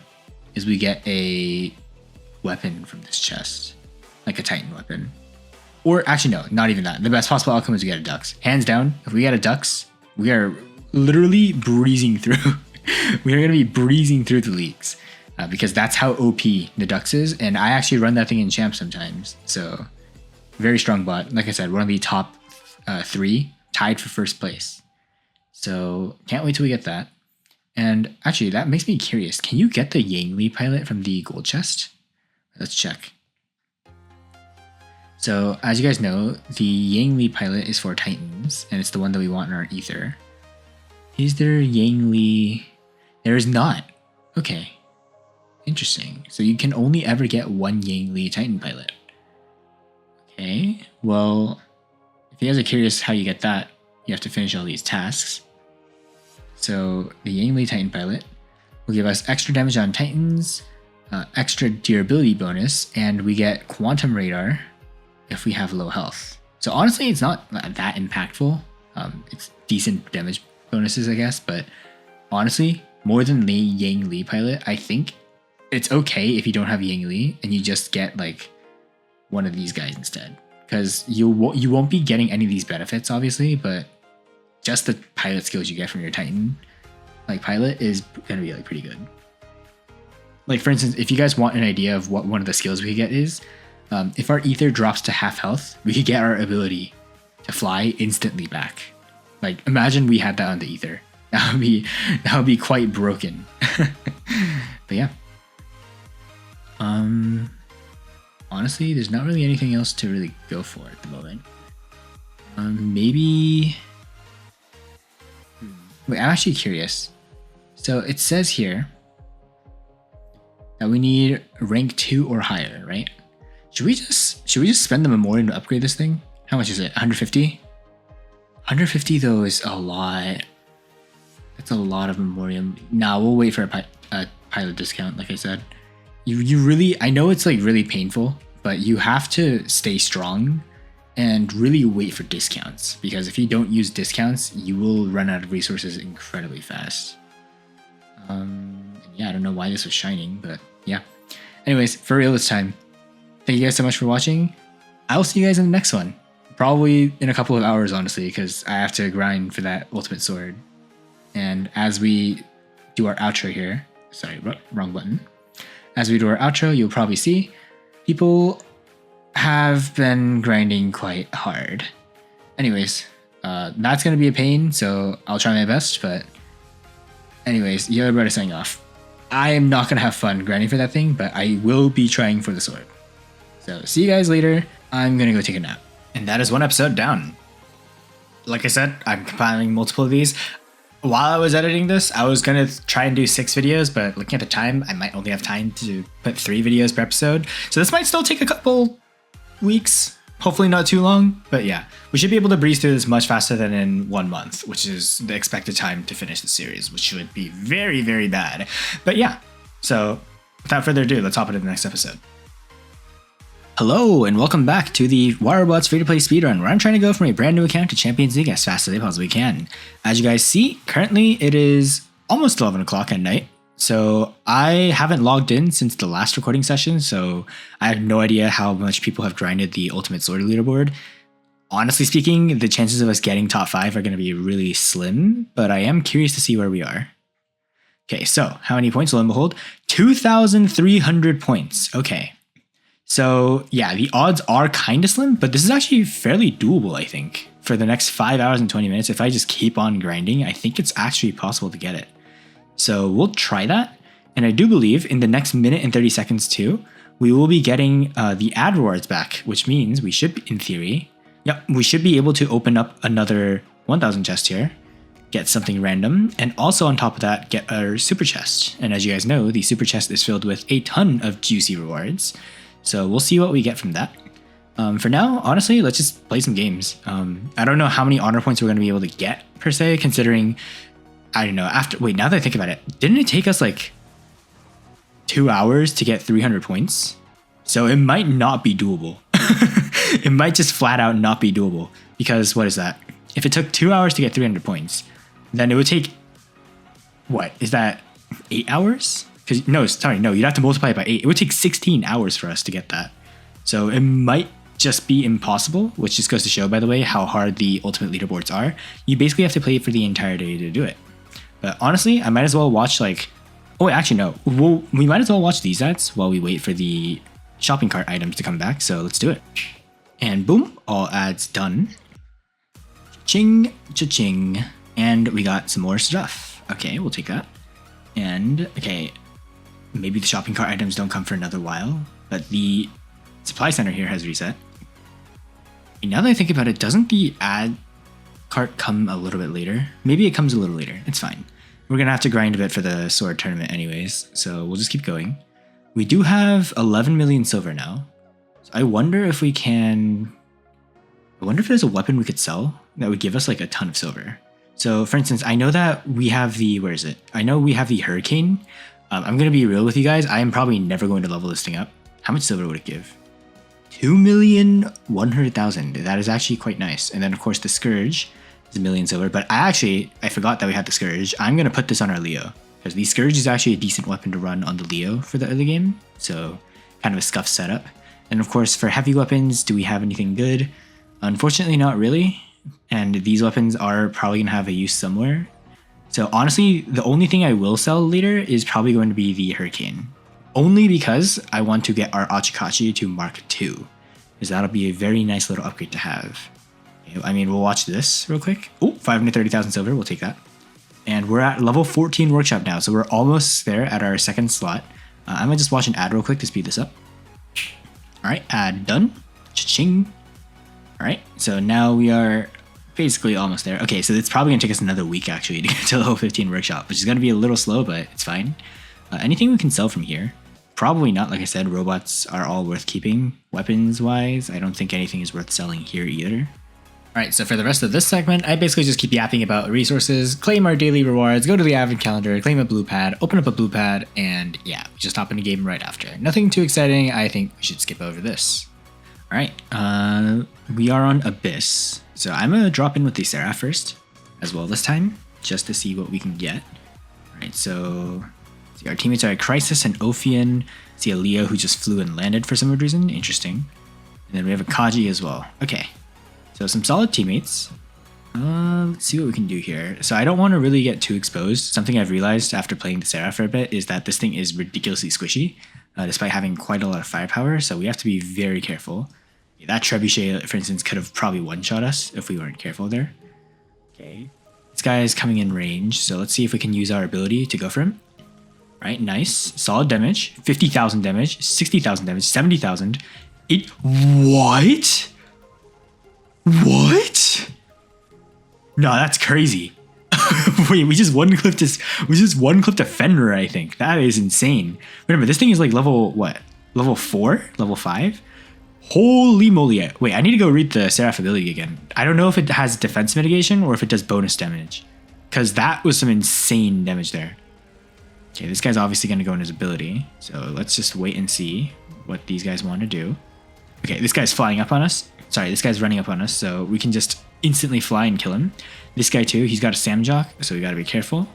is we get a weapon from this chest. Like a Titan weapon. Or actually, no, not even that. The best possible outcome is we get a Dux. Hands down, if we get a Dux, we are literally breezing through. We are going to be breezing through the leagues. Because that's how OP the Dux is. And I actually run that thing in champ sometimes. So, very strong bot. Like I said, one of the top 3, tied for first place. So, can't wait till we get that. And actually, that makes me curious. Can you get the Yangli pilot from the gold chest? Let's check. So, as you guys know, the Yangli pilot is for Titans. And it's the one that we want in our Ether. Is there Yangli? There is not. Okay. Interesting. So you can only ever get one Yangli Titan pilot. Okay, well, if you guys are curious how you get that, you have to finish all these tasks. So the Yangli Titan pilot will give us extra damage on Titans, extra durability bonus, and we get quantum radar if we have low health. So honestly, it's not that impactful. It's decent damage bonuses, I guess, but honestly, more than the Yangli pilot, I think it's okay if you don't have Yangli and you just get like one of these guys instead, because you won't be getting any of these benefits obviously, but just the pilot skills you get from your Titan like pilot is gonna be like pretty good. Like for instance, if you guys want an idea of what one of the skills we could get is, if our Ether drops to half health, we could get our ability to fly instantly back. Like imagine we had that on the Ether. That would be quite broken. But yeah. Honestly, there's not really anything else to really go for at the moment. Maybe... Wait, I'm actually curious. So it says here that we need rank 2 or higher, right? Should we just spend the memorial to upgrade this thing? How much is it? 150? 150 though is a lot. That's a lot of memoriam. Nah, we'll wait for a pilot discount, like I said. You really, I know it's like really painful, but you have to stay strong and really wait for discounts, because if you don't use discounts, you will run out of resources incredibly fast. Yeah, I don't know why this was shining, but yeah. Anyways, for real this time, thank you guys so much for watching. I will see you guys in the next one. Probably in a couple of hours, honestly, because I have to grind for that ultimate sword. And as we do our outro here, sorry, wrong button. As we do our outro, you'll probably see people have been grinding quite hard. Anyways, that's going to be a pain, so I'll try my best, but anyways, you're about to sign off. I am not going to have fun grinding for that thing, but I will be trying for the sword. So see you guys later. I'm going to go take a nap. And that is one episode down. Like I said, I'm compiling multiple of these. While I was editing this, I was going to try and do 6 videos, but looking at the time, I might only have time to put 3 videos per episode. So this might still take a couple weeks. Hopefully not too long, but yeah, we should be able to breeze through this much faster than in 1 month, which is the expected time to finish the series, which would be very, very bad. But yeah, so without further ado, let's hop into the next episode. Hello, and welcome back to the War Robots free-to-play speedrun, where I'm trying to go from a brand new account to Champions League as fast as I possibly can. As you guys see, currently it is almost 11 o'clock at night, so I haven't logged in since the last recording session, so I have no idea how much people have grinded the Ultimate Sword leaderboard. Honestly speaking, the chances of us getting top 5 are going to be really slim, but I am curious to see where we are. Okay, so how many points? Lo and behold, 2,300 points. Okay. So yeah, the odds are kind of slim, but this is actually fairly doable, I think. For the next 5 hours and 20 minutes, if I just keep on grinding, I think it's actually possible to get it. So we'll try that. And I do believe in the next minute and 30 seconds too, we will be getting the ad rewards back, which means we should, in theory, we should be able to open up another 1,000 chest here, get something random, and also on top of that, get our super chest. And as you guys know, the super chest is filled with a ton of juicy rewards. So we'll see what we get from that. For now, honestly, let's just play some games. I don't know how many honor points we're going to be able to get, per se, considering, I don't know, wait, now that I think about it, didn't it take us like 2 hours to get 300 points? So it might not be doable. It might just flat out not be doable. Because what is that? If it took 2 hours to get 300 points, then it would take, what, is that 8 hours? No, you'd have to multiply it by 8. It would take 16 hours for us to get that. So it might just be impossible, which just goes to show, by the way, how hard the ultimate leaderboards are. You basically have to play for the entire day to do it. But honestly, I might as well watch actually no. We might as well watch these ads while we wait for the shopping cart items to come back. So let's do it. And boom, all ads done. Ching, cha-ching. And we got some more stuff. Okay, we'll take that. And, okay, maybe the shopping cart items don't come for another while, but the supply center here has reset. And now that I think about it, doesn't the ad cart come a little bit later? Maybe it comes a little later. It's fine. We're going to have to grind a bit for the sword tournament anyways, so we'll just keep going. We do have 11 million silver now. So I wonder if we can... I wonder if there's a weapon we could sell that would give us like a ton of silver. So for instance, I know that we have the... Where is it? I know we have the Hurricane. I'm going to be real with you guys. I am probably never going to level this thing up. How much silver would it give? 2,100,000. That is actually quite nice. And then of course the Scourge is 1 million silver. But I forgot that we had the Scourge. I'm going to put this on our Leo, because the Scourge is actually a decent weapon to run on the Leo for the early game. So kind of a scuffed setup. And of course for heavy weapons, do we have anything good? Unfortunately not really. And these weapons are probably going to have a use somewhere. So honestly, the only thing I will sell later is probably going to be the Hurricane. Only because I want to get our Achikachi to Mark II. Because that'll be a very nice little upgrade to have. I mean, we'll watch this real quick. Oh, 530,000 silver, we'll take that. And we're at level 14 workshop now, so we're almost there at our second slot. I'm going to just watch an ad real quick to speed this up. Alright, ad done. Cha-ching. Alright, so now we are... basically almost there. Okay, so it's probably gonna take us another week actually to get to level 15 workshop, which is gonna be a little slow, but it's fine. Anything we can sell from here? Probably not. Like I said, robots are all worth keeping. Weapons wise, I don't think anything is worth selling here either. Alright, so for the rest of this segment, I basically just keep yapping about resources, claim our daily rewards, go to the advent calendar, claim a blue pad, open up a blue pad, and yeah, just hop in a game right after. Nothing too exciting. I think we should skip over this. Alright, we are on Abyss. So I'm going to drop in with the Seraph first, as well this time, just to see what we can get. Alright, so see, our teammates are a Crisis and Ophian. See a Leo who just flew and landed for some reason. Interesting. And then we have a Kaji as well. Okay. So some solid teammates. Let's see what we can do here. So I don't want to really get too exposed. Something I've realized after playing the Seraph for a bit is that this thing is ridiculously squishy, despite having quite a lot of firepower. So we have to be very careful. That trebuchet, for instance, could have probably one-shot us if we weren't careful there. Okay. This guy is coming in range, so let's see if we can use our ability to go for him. Right, nice. Solid damage. 50,000 damage, 60,000 damage, 70,000. What? What? No, that's crazy. Wait, we just one-clipped a Fenrir, I think. That is insane. Remember, this thing is like level, what? Level 4? Level 5? Holy moly. Wait, I need to go read the Seraph ability again. I don't know if it has defense mitigation or if it does bonus damage. Because that was some insane damage there. Okay, this guy's obviously going to go in his ability. So let's just wait and see what these guys want to do. Okay, this guy's flying up on us. Sorry, this guy's running up on us. So we can just instantly fly and kill him. This guy too, he's got a Samjock. So we got to be careful.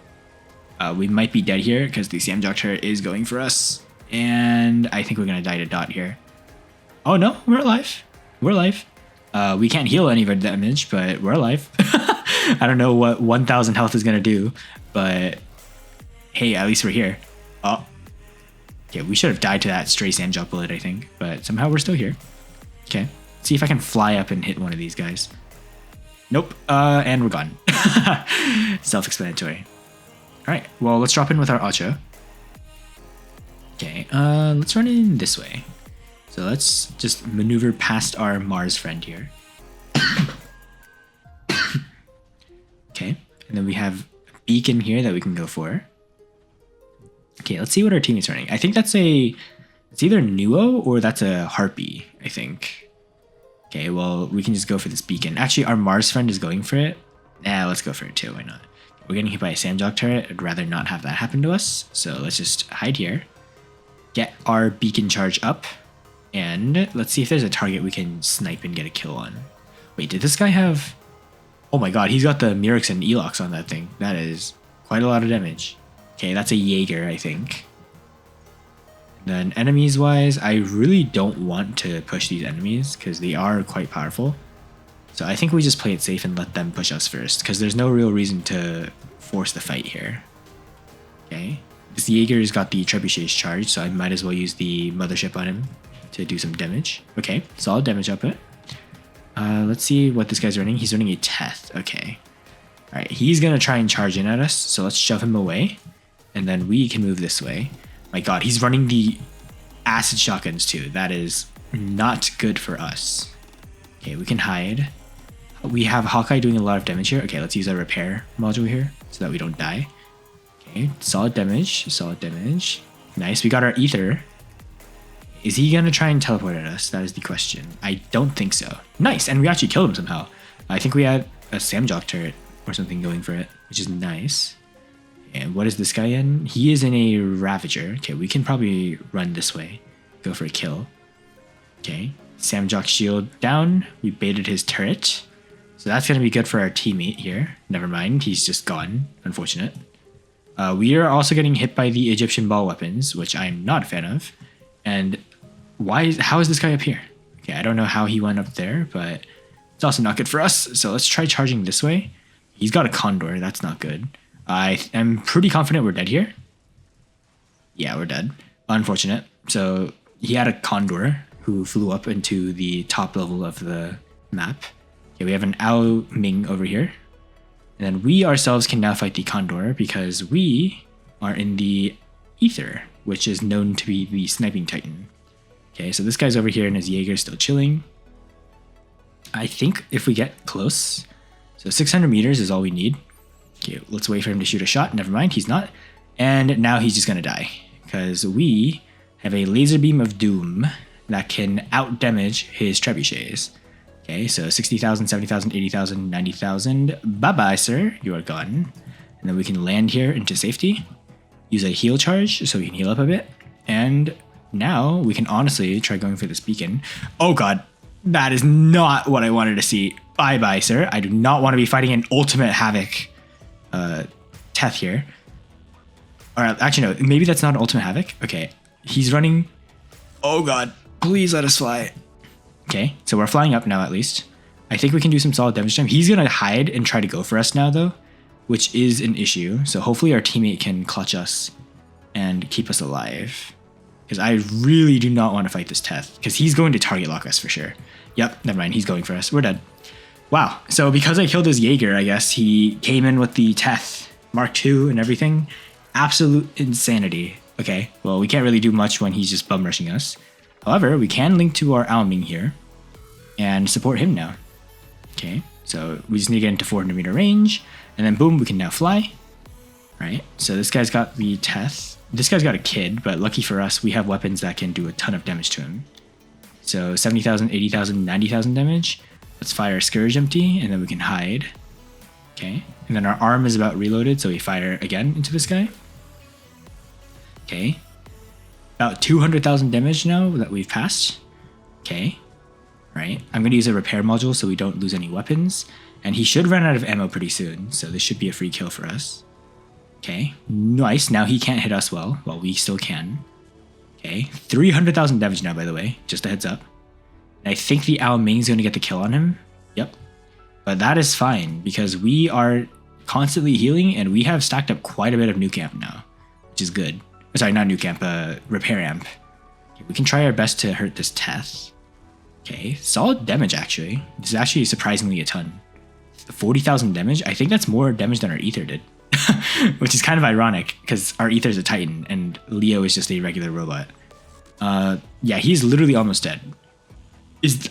We might be dead here because the Samjock turret is going for us. And I think we're going to die to dot here. Oh no, we're alive. We're alive. We can't heal any of our damage, but we're alive. I don't know what 1,000 health is going to do, but hey, at least we're here. Oh. Okay, we should have died to that stray Samjock bullet, I think, but somehow we're still here. Okay, let's see if I can fly up and hit one of these guys. Nope, and we're gone. Self-explanatory. All right, well, let's drop in with our Acha. Okay, let's run in this way. So let's just maneuver past our Mars friend here. Okay, and then we have a beacon here that we can go for. Okay, let's see what our teammate's running. I think it's either Nuo or that's a Harpy, I think. Okay, well, we can just go for this beacon. Actually, our Mars friend is going for it. Nah, let's go for it too, why not? We're getting hit by a Samjock turret. I'd rather not have that happen to us. So let's just hide here. Get our beacon charge up. And let's see if there's a target we can snipe and get a kill on. Wait, did this guy have... Oh my god, he's got the Mirix and Elox on that thing. That is quite a lot of damage. Okay, that's a Jaeger, I think. And then enemies-wise, I really don't want to push these enemies because they are quite powerful. So I think we just play it safe and let them push us first because there's no real reason to force the fight here. Okay, this Jaeger's got the trebuchet's charge, so I might as well use the mothership on him to do some damage. Okay, solid damage output. Let's see what this guy's running. He's running a Teth. Okay. All right, he's gonna try and charge in at us, so let's shove him away, and then we can move this way. My god, he's running the acid shotguns too. That is not good for us. Okay, we can hide. We have Hawkeye doing a lot of damage here. Okay, let's use our repair module here so that we don't die. Okay, solid damage, solid damage. Nice, we got our ether. Is he gonna try and teleport at us? That is the question. I don't think so. Nice, and we actually killed him somehow. I think we had a Samjock turret or something going for it, which is nice. And what is this guy in? He is in a Ravager. Okay, we can probably run this way. Go for a kill. Okay, Samjock shield down. We baited his turret. So that's gonna be good for our teammate here. Never mind, he's just gone. Unfortunate. We are also getting hit by the Egyptian ball weapons, which I'm not a fan of. And how is this guy up here? Okay, I don't know how he went up there, but it's also not good for us. So let's try charging this way. He's got a Condor, that's not good. I am pretty confident we're dead here. Yeah, we're dead. Unfortunate. So he had a Condor who flew up into the top level of the map. Okay, we have an Ao Ming over here. And then we ourselves can now fight the Condor because we are in the Ether, which is known to be the Sniping Titan. Okay, so this guy's over here and his Jaeger still chilling. I think if we get close, so 600 meters is all we need. Okay, let's wait for him to shoot a shot. Never mind, he's not. And now he's just gonna die because we have a laser beam of doom that can out damage his trebuchets. Okay, so 60,000, 70,000, 80,000, 90,000. Bye-bye, sir, you are gone. And then we can land here into safety. Use a heal charge so we can heal up a bit. And now we can honestly try going for this beacon. Oh god, that is not what I wanted to see. Bye-bye, sir. I do not want to be fighting an ultimate havoc Teth here. Alright, actually no, maybe that's not an ultimate havoc. Okay, he's running. Oh god, please let us fly. Okay, so we're flying up now at least. I think we can do some solid damage to him. He's gonna hide and try to go for us now though, which is an issue. So hopefully our teammate can clutch us and keep us alive. Because I really do not want to fight this Teth, because he's going to target lock us for sure. Yep, never mind, he's going for us. We're dead. Wow, so because I killed his Jaeger, I guess he came in with the Teth Mark II and everything. Absolute insanity. Okay, well, we can't really do much when he's just bum rushing us. However, we can link to our Alming here and support him now. Okay, so we just need to get into 400 meter range, and then boom, we can now fly. Right, so this guy's got the Teth. This guy's got a kid, but lucky for us, we have weapons that can do a ton of damage to him. So 70,000, 80,000, 90,000 damage. Let's fire Scourge empty, and then we can hide. Okay, and then our arm is about reloaded, so we fire again into this guy. Okay, about 200,000 damage now that we've passed. Okay, right. I'm going to use a repair module so we don't lose any weapons. And he should run out of ammo pretty soon, so this should be a free kill for us. Okay, nice. Now he can't hit us well we still can. Okay, 300,000 damage now, by the way, just a heads up. And I think the Ao Ming's going to get the kill on him. Yep. But that is fine, because we are constantly healing, and we have stacked up quite a bit of nuke amp now, which is good. Sorry, not nuke amp, repair amp. Okay, we can try our best to hurt this Teth. Okay, solid damage actually. This is actually surprisingly a ton. 40,000 damage? I think that's more damage than our Ether did. Which is kind of ironic, because our Ether is a Titan, and Leo is just a regular robot. Yeah, he's literally almost dead.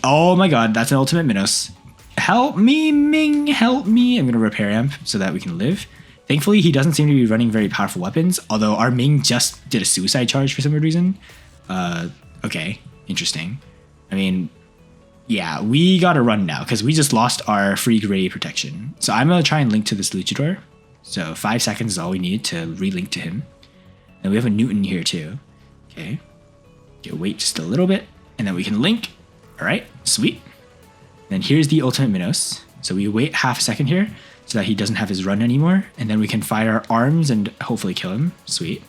Oh my god, that's an ultimate Minos. Help me, Ming, help me. I'm going to repair amp so that we can live. Thankfully, he doesn't seem to be running very powerful weapons, although our Ming just did a suicide charge for some weird reason. Okay, interesting. I mean, yeah, we gotta run now, because we just lost our free gray protection. So I'm going to try and link to this luchador. So 5 seconds is all we need to relink to him. And we have a Newton here too. Okay, wait just a little bit, and then we can link. All right, sweet. Then here's the ultimate Minos. So we wait half a second here so that he doesn't have his run anymore, and then we can fire our arms and hopefully kill him. Sweet.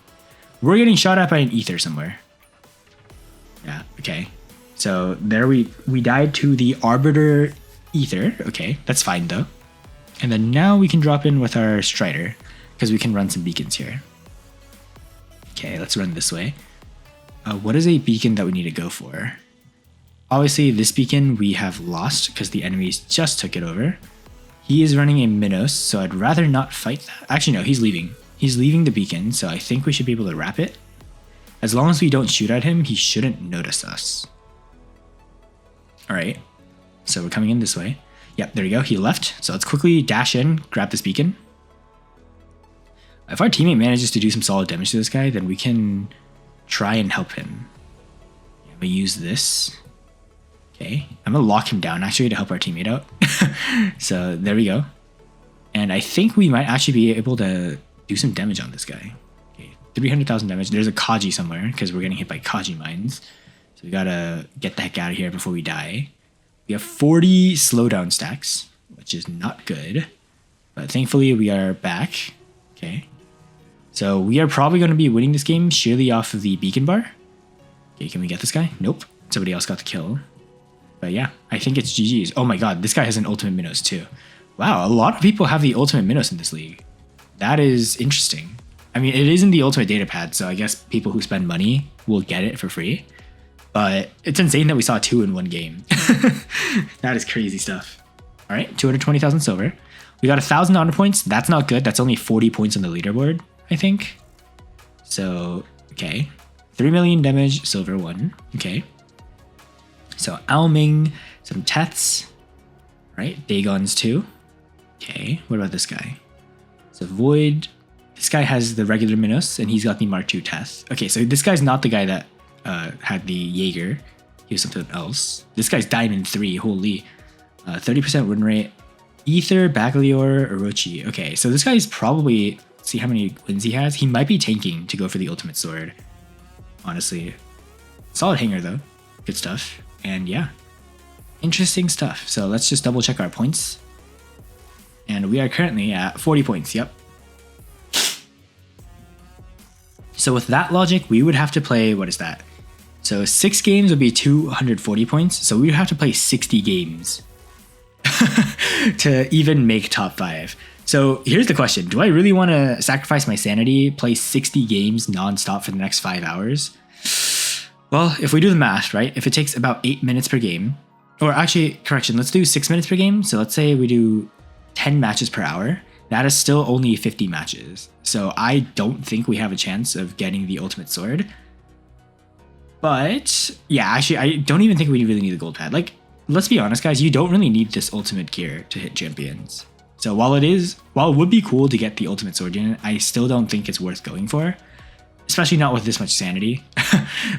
We're getting shot at by an Ether somewhere. Yeah, okay. So there we died to the Arbiter Ether. Okay, that's fine though. And then now we can drop in with our Strider, because we can run some beacons here. Okay, let's run this way. What is a beacon that we need to go for? Obviously, this beacon we have lost because the enemies just took it over. He is running a Minos, so I'd rather not fight that. Actually, no, he's leaving. He's leaving the beacon, so I think we should be able to wrap it. As long as we don't shoot at him, he shouldn't notice us. Alright, so we're coming in this way. Yep, there we go, he left. So let's quickly dash in, grab this beacon. If our teammate manages to do some solid damage to this guy, then we can try and help him. I'm gonna use this. Okay, I'm gonna lock him down actually to help our teammate out. So there we go. And I think we might actually be able to do some damage on this guy. Okay, 300,000 damage. There's a Kaji somewhere because we're getting hit by Kaji mines. So we gotta get the heck out of here before we die. We have 40 slowdown stacks, which is not good. But thankfully we are back. Okay. So we are probably going to be winning this game sheerly off of the beacon bar. Okay, can we get this guy? Nope. Somebody else got the kill. But yeah, I think it's GG's. Oh my god, this guy has an ultimate Minos too. Wow, a lot of people have the ultimate Minos in this league. That is interesting. I mean, it isn't the ultimate data pad, so I guess people who spend money will get it for free. But it's insane that we saw 2 in one game. That is crazy stuff. All right, 220,000 silver. We got 1,000 honor points. That's not good. That's only 40 points on the leaderboard, I think. So, okay. 3 million damage, silver 1. Okay. So, Alming, some Teths. Right, Dagons 2. Okay, what about this guy? So, Void. This guy has the regular Minos, and he's got the Mark II Teth. Okay, so this guy's not the guy that had the Jaeger. He was something else. This guy's Diamond 3, holy. 30% win rate. Ether, Baglior, Orochi. Okay, so this guy's probably, see how many wins he has? He might be tanking to go for the ultimate sword. Honestly. Solid hanger though. Good stuff. And yeah. Interesting stuff. So let's just double check our points. And we are currently at 40 points, yep. So with that logic, we would have to play, what is that? So 6 games would be 240 points. So we would have to play 60 games. to even make top 5. So here's the question. Do I really want to sacrifice my sanity, play 60 games nonstop for the next 5 hours? Well, if we do the math, right? If it takes about 8 minutes per game, or actually, correction, let's do 6 minutes per game. So let's say we do 10 matches per hour. That is still only 50 matches. So I don't think we have a chance of getting the ultimate sword. But yeah, actually, I don't even think we really need the gold pad. Like, let's be honest, guys, you don't really need this ultimate gear to hit champions. So while it would be cool to get the ultimate sword unit, I still don't think it's worth going for. Especially not with this much sanity.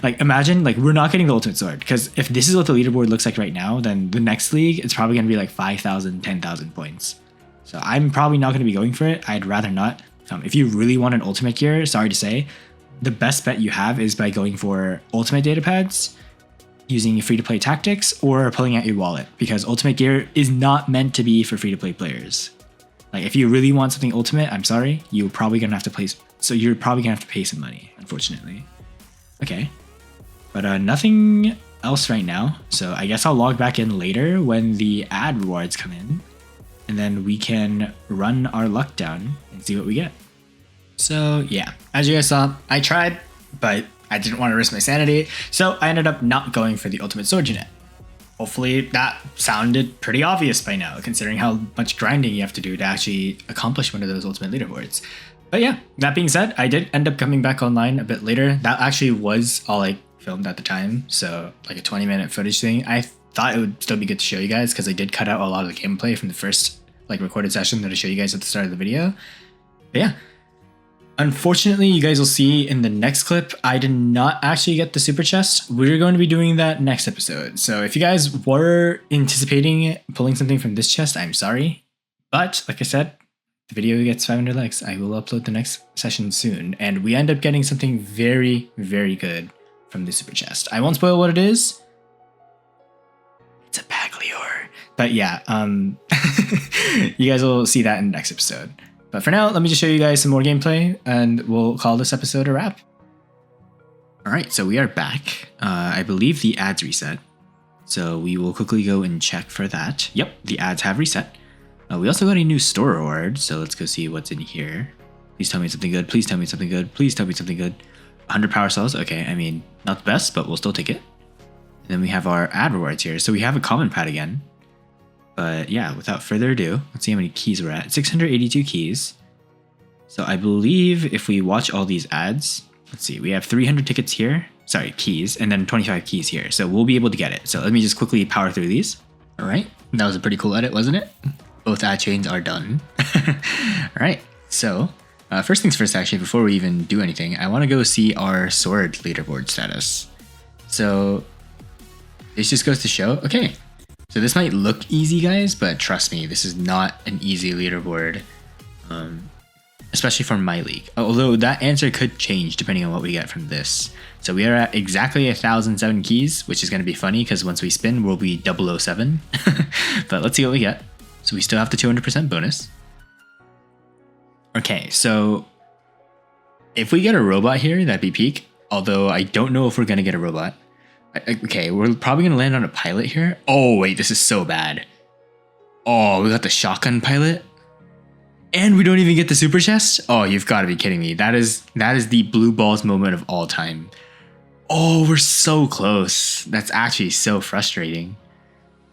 Like, imagine, like, we're not getting the ultimate sword. Because if this is what the leaderboard looks like right now, then the next league, it's probably going to be like 5,000, 10,000 points. So I'm probably not going to be going for it. I'd rather not. If you really want an ultimate gear, sorry to say, the best bet you have is by going for ultimate data pads, using free-to-play tactics, or pulling out your wallet. Because ultimate gear is not meant to be for free-to-play players. Like, if you really want something ultimate, I'm sorry, you're probably going to have to play. So you're probably going to have to pay some money, unfortunately. Okay. But nothing else right now. So I guess I'll log back in later when the ad rewards come in. And then we can run our luck down and see what we get. So yeah, as you guys saw, I tried, but I didn't want to risk my sanity. So I ended up not going for the ultimate sword unit. Hopefully that sounded pretty obvious by now, considering how much grinding you have to do to actually accomplish one of those ultimate leaderboards. But yeah, that being said, I did end up coming back online a bit later. That actually was all I filmed at the time. So like a 20-minute footage thing. I thought it would still be good to show you guys because I did cut out a lot of the gameplay from the first like recorded session that I show you guys at the start of the video. But yeah, unfortunately, you guys will see in the next clip, I did not actually get the super chest. We're going to be doing that next episode. So if you guys were anticipating pulling something from this chest, I'm sorry. But like I said, the video gets 500 likes. I will upload the next session soon. And we end up getting something very, very good from the super chest. I won't spoil what it is. It's a Baglior. But yeah, you guys will see that in the next episode. But for now, let me just show you guys some more gameplay and we'll call this episode a wrap. All right, so we are back. I believe the ads reset. So we will quickly go and check for that. Yep, the ads have reset. We also got a new store reward, so let's go see what's in here. Please tell me something good. Please tell me something good. Please tell me something good. 100 power cells. Okay, I mean, not the best, but we'll still take it. And then we have our ad rewards here. So we have a common pad again. But yeah, without further ado, let's see how many keys we're at. 682 keys. So I believe if we watch all these ads, let's see, we have 300 tickets here. Sorry, keys, and then 25 keys here. So we'll be able to get it. So let me just quickly power through these. All right, that was a pretty cool edit, wasn't it? Both ad chains are done. All right, so first things first, actually, before we even do anything, I want to go see our sword leaderboard status. So this just goes to show, okay, so this might look easy, guys, but trust me, this is not an easy leaderboard, especially for my league. Although that answer could change depending on what we get from this. So we are at exactly 1,007 keys, which is going to be funny because once we spin, we'll be 007. But let's see what we get. So we still have the 200% bonus. Okay, so if we get a robot here, that'd be peak. Although I don't know if we're going to get a robot. Okay, we're probably going to land on a pilot here. Oh, wait, this is so bad. Oh, we got the shotgun pilot. And we don't even get the super chest? Oh, you've got to be kidding me. That is the blue balls moment of all time. Oh, we're so close. That's actually so frustrating.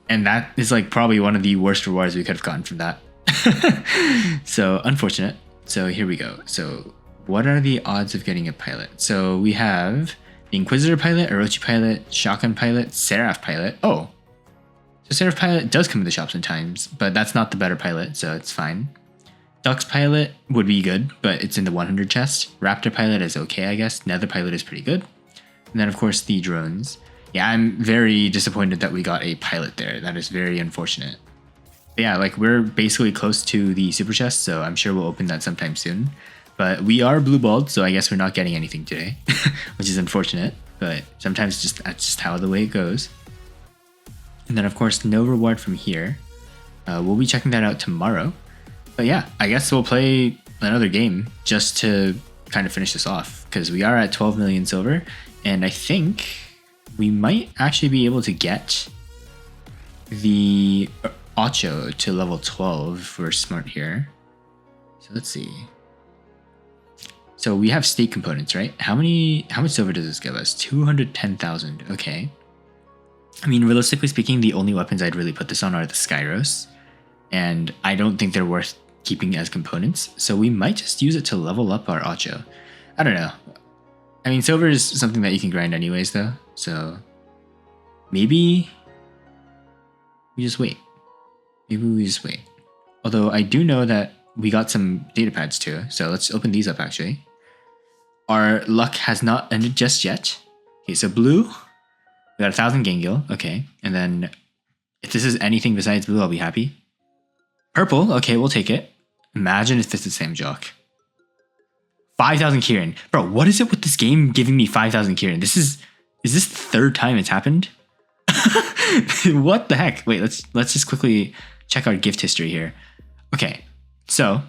And that is like probably one of the worst rewards we could have gotten from that. So unfortunate. So here we go. So what are the odds of getting a pilot? So we have the Inquisitor pilot, Orochi pilot, Shotgun pilot, Seraph pilot. Oh, so Seraph pilot does come to the shop sometimes, but that's not the better pilot, so it's fine. Duck's pilot would be good, but it's in the 100 chest. Raptor pilot is okay, I guess. Nether pilot is pretty good. And then of course the drones. Yeah, I'm very disappointed that we got a pilot there. That is very unfortunate. But yeah, like we're basically close to the super chest, so I'm sure we'll open that sometime soon. But we are blue balled, so I guess we're not getting anything today, which is unfortunate. But sometimes that's just how the way it goes. And then of course, no reward from here. We'll be checking that out tomorrow. But yeah, I guess we'll play another game just to kind of finish this off because we are at 12 million silver, and I think we might actually be able to get the Ocho to level 12 if we're smart here. So let's see. So we have state components, right? How much silver does this give us? 210,000. Okay. I mean, realistically speaking, the only weapons I'd really put this on are the Skyros. And I don't think they're worth keeping as components. So we might just use it to level up our Ocho. I don't know. I mean, silver is something that you can grind anyways though. So maybe we just wait. Maybe we just wait. Although I do know that we got some data pads too. So let's open these up actually. Our luck has not ended just yet. Okay, so blue, we got 1,000 Gangil. Okay, and then if this is anything besides blue, I'll be happy. Purple, okay, we'll take it. Imagine if this is Sam Jock. 5,000 Kieran. Bro, what is it with this game giving me 5,000 Kieran? Is this the third time it's happened? What the heck? Wait, let's just quickly check our gift history here. Okay, so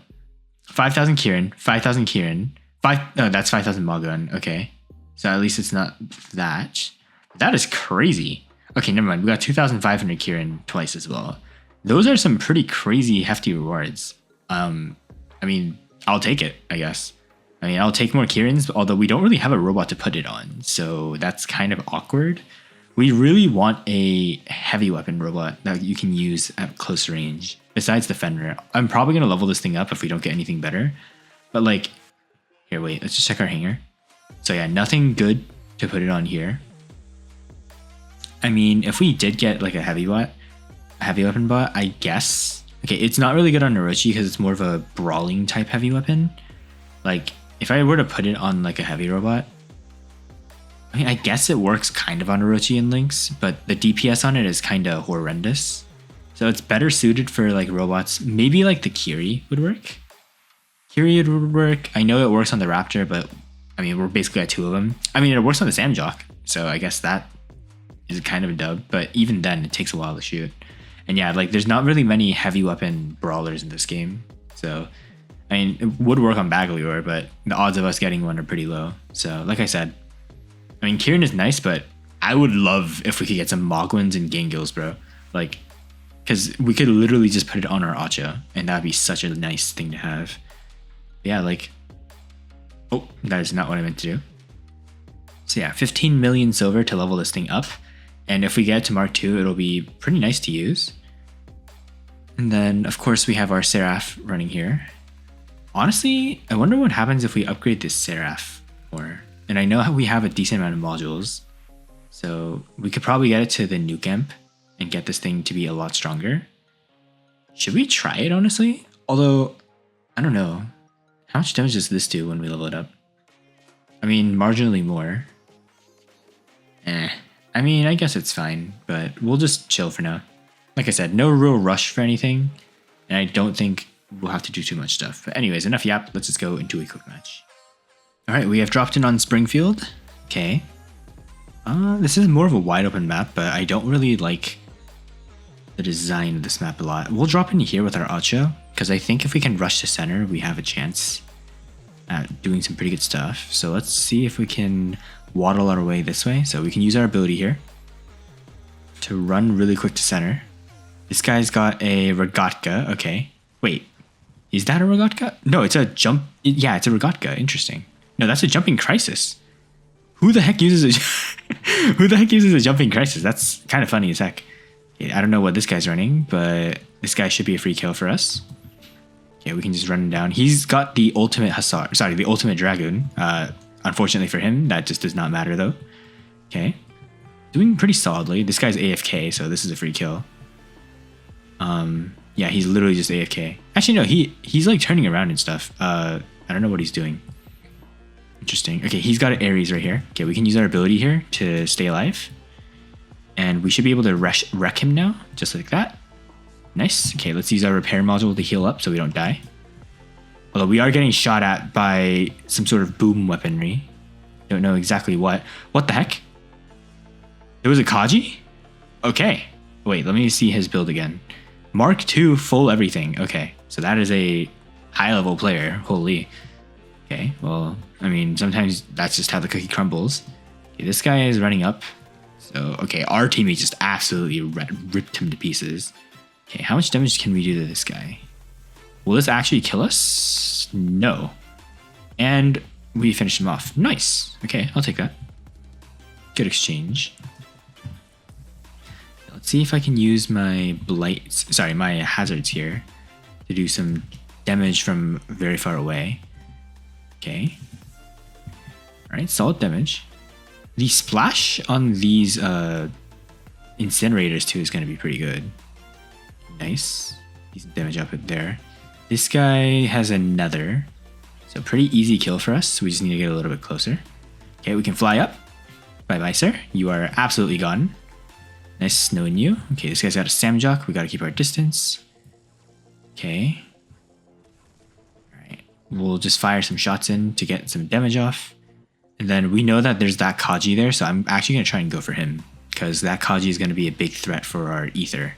5,000 Kieran, 5,000 Kieran, that's 5,000 Mogon. Okay, so at least it's not that. That is crazy. Okay, never mind. We got 2,500 Kieran twice as well. Those are some pretty crazy hefty rewards. I mean, I'll take it, I guess. I mean, I'll take more Kierans, although we don't really have a robot to put it on, so that's kind of awkward. We really want a heavy weapon robot that you can use at close range, besides the Fenrir. I'm probably going to level this thing up if we don't get anything better. But like, here, wait, let's just check our hanger. So yeah, nothing good to put it on here. I mean, if we did get like a heavy weapon bot, I guess. Okay, it's not really good on Orochi because it's more of a brawling type heavy weapon. Like, if I were to put it on like a heavy robot, I mean, I guess it works kind of on Orochi and Lynx, but the DPS on it is kind of horrendous. So it's better suited for like robots. Maybe like the Kiri would work. Kiri would work. I know it works on the Raptor, but I mean, we're basically at 2 of them. I mean, it works on the Samjock, so I guess that is kind of a dub, but even then it takes a while to shoot. And yeah, like there's not really many heavy weapon brawlers in this game. So, I mean, it would work on Baglior, but the odds of us getting one are pretty low. So, like I said, I mean, Kieran is nice, but I would love if we could get some Mogwins and Gangils, bro. Like, because we could literally just put it on our Acha, and that'd be such a nice thing to have. Yeah, like, oh, that is not what I meant to do. So yeah, 15 million silver to level this thing up. And if we get it to Mark II, it'll be pretty nice to use. And then, of course, we have our Seraph running here. Honestly, I wonder what happens if we upgrade this Seraph more. And I know how we have a decent amount of modules. So we could probably get it to the Nuke Amp and get this thing to be a lot stronger. Should we try it, honestly? Although, I don't know. How much damage does this do when we level it up? I mean, marginally more. I mean, I guess it's fine, but we'll just chill for now. Like I said, no real rush for anything, and I don't think we'll have to do too much stuff. But anyways, enough yap, let's just go into a quick match. Alright, we have dropped in on Springfield. Okay. This is more of a wide open map, but I don't really like the design of this map a lot. We'll drop in here with our Acho, because I think if we can rush to center, we have a chance at doing some pretty good stuff. So let's see if we can waddle our way this way. So we can use our ability here to run really quick to center. This guy's got a Rogatka. Okay. Wait, is that a Rogatka? No, it's a jump. Yeah, it's a Rogatka. Interesting. No, that's a jumping crisis. Who the heck uses a jumping crisis? That's kind of funny as heck. Okay, I don't know what this guy's running, but this guy should be a free kill for us. Okay, we can just run him down. He's got the ultimate Hussar. Sorry, the ultimate Dragoon. Unfortunately for him, that just does not matter though. Okay. Doing pretty solidly. This guy's AFK, so this is a free kill. Yeah, he's literally just AFK. Actually, no, he's like turning around and stuff. I don't know what he's doing. Interesting. Okay, he's got an Ares right here. Okay, we can use our ability here to stay alive. And we should be able to wreck him now, just like that. Nice. Okay, let's use our repair module to heal up so we don't die. Although we are getting shot at by some sort of boom weaponry. Don't know exactly what. What the heck? It was a Kaji? Okay. Wait, let me see his build again. Mark II full everything. Okay, so that is a high level player. Holy. Okay, well, I mean, sometimes that's just how the cookie crumbles. Okay, this guy is running up. So, okay, our teammate just absolutely ripped him to pieces. Okay, how much damage can we do to this guy? Will this actually kill us? No. And we finished him off. Nice. Okay, I'll take that. Good exchange. Let's see if I can use my my hazards here to do some damage from very far away. Okay. Alright, solid damage. The splash on these incinerators too is going to be pretty good. Nice. Decent damage up there. This guy has another. So pretty easy kill for us. We just need to get a little bit closer. Okay, we can fly up. Bye-bye, sir. You are absolutely gone. Nice knowing you. Okay, this guy's got a Samjock. We got to keep our distance. Okay. Alright. We'll just fire some shots in to get some damage off. And then we know that there's that Kaji there, so I'm actually going to try and go for him. Because that Kaji is going to be a big threat for our Ether.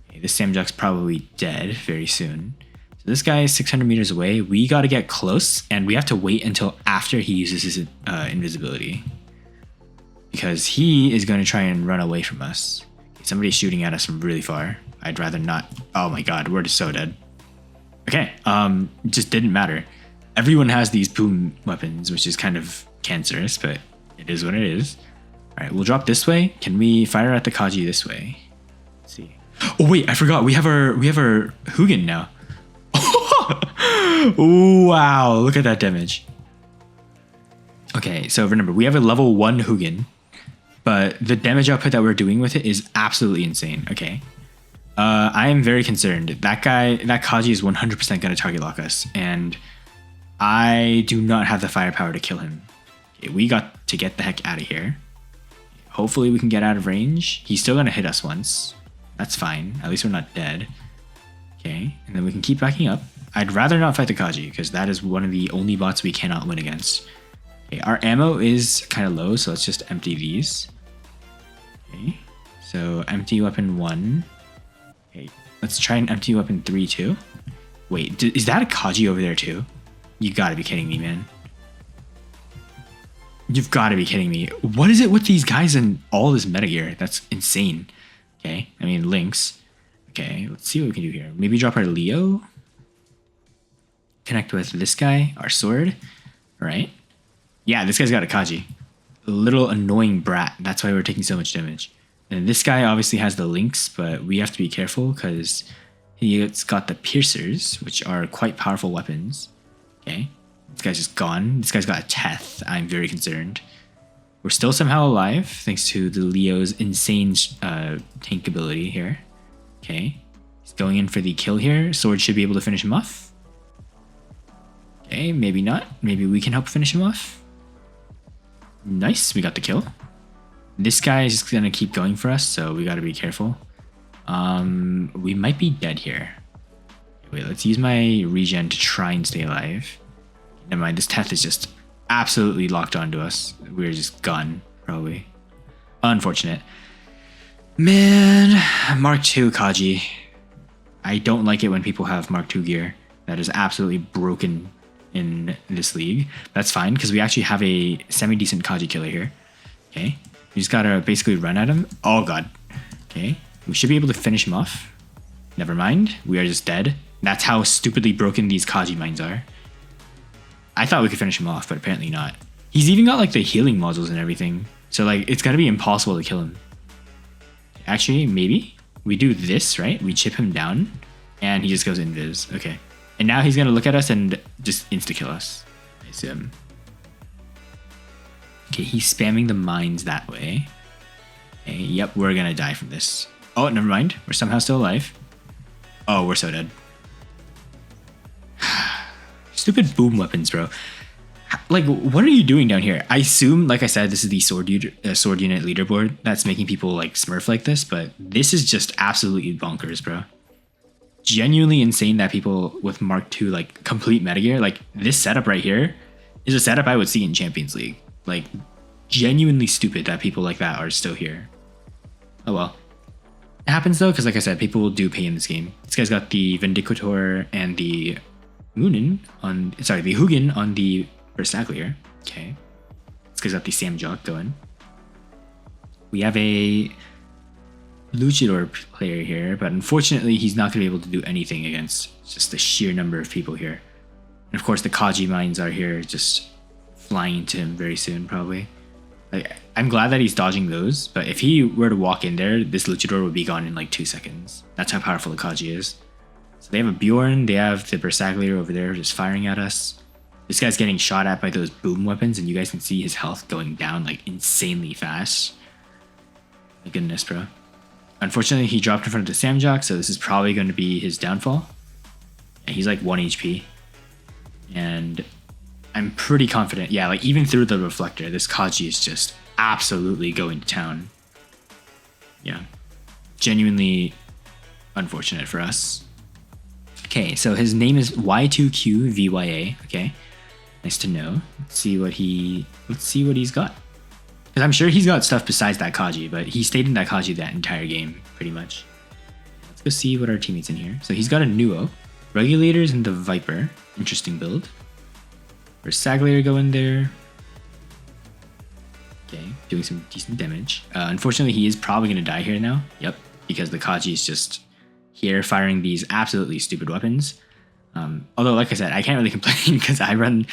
Okay, this Samjock's probably dead very soon. So this guy is 600 meters away. We got to get close, and we have to wait until after he uses his invisibility. Because he is going to try and run away from us. Somebody's shooting at us from really far. I'd rather not. Oh my god, we're just so dead. Okay, it just didn't matter. Everyone has these boom weapons, which is kind of cancerous, but it is what it is. Alright, we'll drop this way. Can we fire at the Kaji this way? Let's see. Oh wait, I forgot. We have our Hugin now. Wow, look at that damage. Okay, so remember, we have a level 1 Hugin, but the damage output that we're doing with it is absolutely insane. Okay. I am very concerned. That Kaji is 100% going to target lock us, and I do not have the firepower to kill him. Okay, we got to get the heck out of here. Hopefully we can get out of range. He's still going to hit us once. That's fine. At least we're not dead. Okay, and then we can keep backing up. I'd rather not fight the Kaji, because that is one of the only bots we cannot win against. Okay, our ammo is kind of low, so let's just empty these. Okay, so empty weapon 1. Okay, let's try and empty weapon 3 too. Wait, is that a Kaji over there too? You gotta be kidding me, man. You've gotta be kidding me. What is it with these guys and all this metagear? That's insane. Okay, I mean, links. Okay, let's see what we can do here. Maybe drop our Leo. Connect with this guy, our sword. All right. Yeah, this guy's got a Kaji. A little annoying brat. That's why we're taking so much damage. And this guy obviously has the links, but we have to be careful because he's got the piercers, which are quite powerful weapons. Okay. This guy's just gone. This guy's got a Teth. I'm very concerned. We're still somehow alive, thanks to the Leo's insane tank ability here. Okay. He's going in for the kill here. Sword should be able to finish him off. Okay, maybe not. Maybe we can help finish him off. Nice, we got the kill. This guy is just gonna keep going for us, so we gotta be careful. We might be dead here. Wait, let's use my regen to try and stay alive. Never mind, this Teth is just absolutely locked onto us. We're just gone, probably. Unfortunate. Man, Mark II Kaji. I don't like it when people have Mark II gear. That is absolutely broken in this league. That's fine, because we actually have a semi-decent Kaji killer here. Okay. We just gotta basically run at him. Oh god. Okay. We should be able to finish him off. Never mind. We are just dead. That's how stupidly broken these Kaji mines are. I thought we could finish him off, but apparently not. He's even got like the healing modules and everything. So like, it's gotta be impossible to kill him. Actually, maybe. We do this, right? We chip him down, and he just goes invis. Okay. And now he's gonna look at us and just insta-kill us. I assume. Okay, he's spamming the mines that way. Okay, yep, we're gonna die from this. Oh, never mind. We're somehow still alive. Oh, we're so dead. Stupid boom weapons, bro. Like, what are you doing down here? I assume, like I said, this is the sword unit leaderboard that's making people like smurf like this, but this is just absolutely bonkers, bro. Genuinely insane that people with Mark II like complete metagear, like this setup right here is a setup I would see in Champions League. Like, genuinely stupid that people like that are still here. Oh well. It happens though, because like I said, people do pay in this game. This guy's got the Vindicator and the the Hugin on the Berserklier. Okay. This guy's got the Samjock going. We have a luchador player here, but unfortunately he's not going to be able to do anything against just the sheer number of people here. And of course the Kaji mines are here, just flying into him very soon probably. Like, I'm glad that he's dodging those, but if he were to walk in there, this luchador would be gone in like 2 seconds. That's how powerful the Kaji is. So they have a Bjorn, they have the Bersaglier over there just firing at us. This guy's getting shot at by those boom weapons, and you guys can see his health going down like insanely fast. My goodness, bro. Unfortunately, he dropped in front of the Samjok, so this is probably going to be his downfall. Yeah, he's like 1 HP. And I'm pretty confident, yeah, like even through the reflector, this Kaji is just absolutely going to town. Yeah. Genuinely unfortunate for us. Okay, so his name is Y2QVYA, okay. Nice to know. Let's see what he's got. Because I'm sure he's got stuff besides that Kaji, but he stayed in that Kaji that entire game, pretty much. Let's go see what our teammates in here. So he's got a Nuo, Regulators, and the Viper. Interesting build. Bersaglier go in there. Okay, doing some decent damage. Unfortunately, he is probably going to die here now. Yep, because the Kaji is just here firing these absolutely stupid weapons. Although, like I said, I can't really complain because I run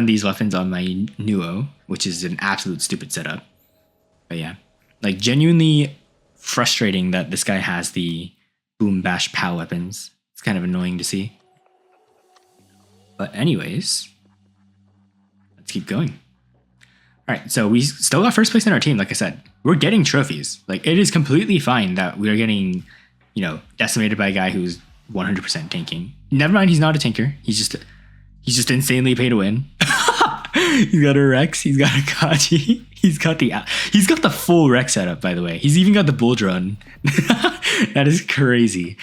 these weapons on my Nuo, which is an absolute stupid setup. But yeah, like genuinely frustrating that this guy has the boom bash pow weapons. It's kind of annoying to see. But anyways, let's keep going. All right, so we still got first place in our team. Like I said, we're getting trophies. Like it is completely fine that we are getting, you know, decimated by a guy who's 100% tanking. Never mind, he's not a tanker. He's just insanely pay to win. He's got a Rex. He's got a Kaji. He's got the full Rex setup, by the way. He's even got the bull drone. That is crazy.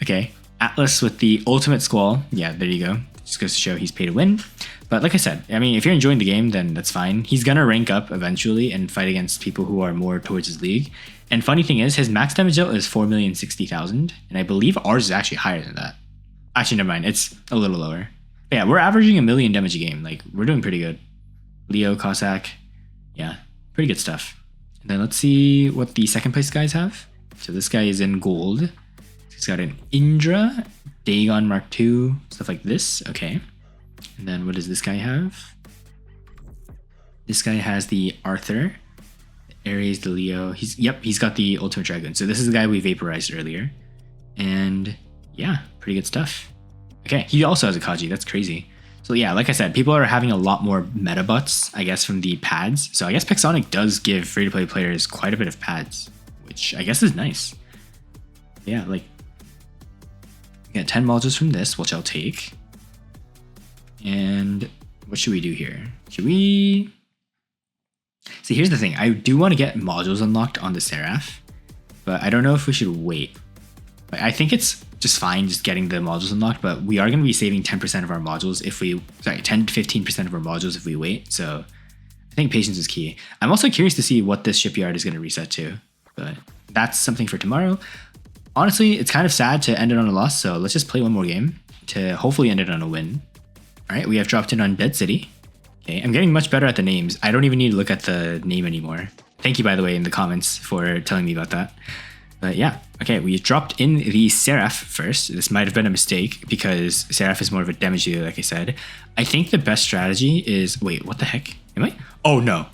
Okay, Atlas with the ultimate squall. Yeah, there you go. Just goes to show he's pay to win. But like I said, I mean, if you're enjoying the game, then that's fine. He's gonna rank up eventually and fight against people who are more towards his league. And funny thing is, his max damage dealt is 4,060,000, and I believe ours is actually higher than that. Actually, never mind. It's a little lower. But yeah, we're averaging 1 million damage a game. Like, we're doing pretty good. Leo, Cossack. Yeah, pretty good stuff. And then let's see what the second place guys have. So this guy is in gold. He's got an Indra, Dagon Mark II, stuff like this. Okay. And then what does this guy have? This guy has the Arthur, the Ares, the Leo. He's got the Ultimate Dragon. So this is the guy we vaporized earlier. And yeah, pretty good stuff. Okay, he also has a Kaji. That's crazy. So yeah, like I said, people are having a lot more meta butts, I guess, from the pads. So I guess Pixonic does give free-to-play players quite a bit of pads, which I guess is nice. Yeah, like, we got 10 modules from this, which I'll take. And what should we do here? Should we... See, here's the thing. I do want to get modules unlocked on the Seraph, but I don't know if we should wait. Like, I think it's just fine just getting the modules unlocked, but we are going to be saving 10% of our modules if we... Sorry, 10 to 15% of our modules if we wait, so I think patience is key. I'm also curious to see what this shipyard is going to reset to, but that's something for tomorrow. Honestly, it's kind of sad to end it on a loss, so let's just play one more game to hopefully end it on a win. All right, we have dropped in on Dead City. Okay, I'm getting much better at the names. I don't even need to look at the name anymore. Thank you, by the way, in the comments for telling me about that. But yeah, okay, we dropped in the Seraph first. This might have been a mistake because Seraph is more of a damage dealer, like I said. I think the best strategy is... Wait, what the heck? Am I? Oh, no.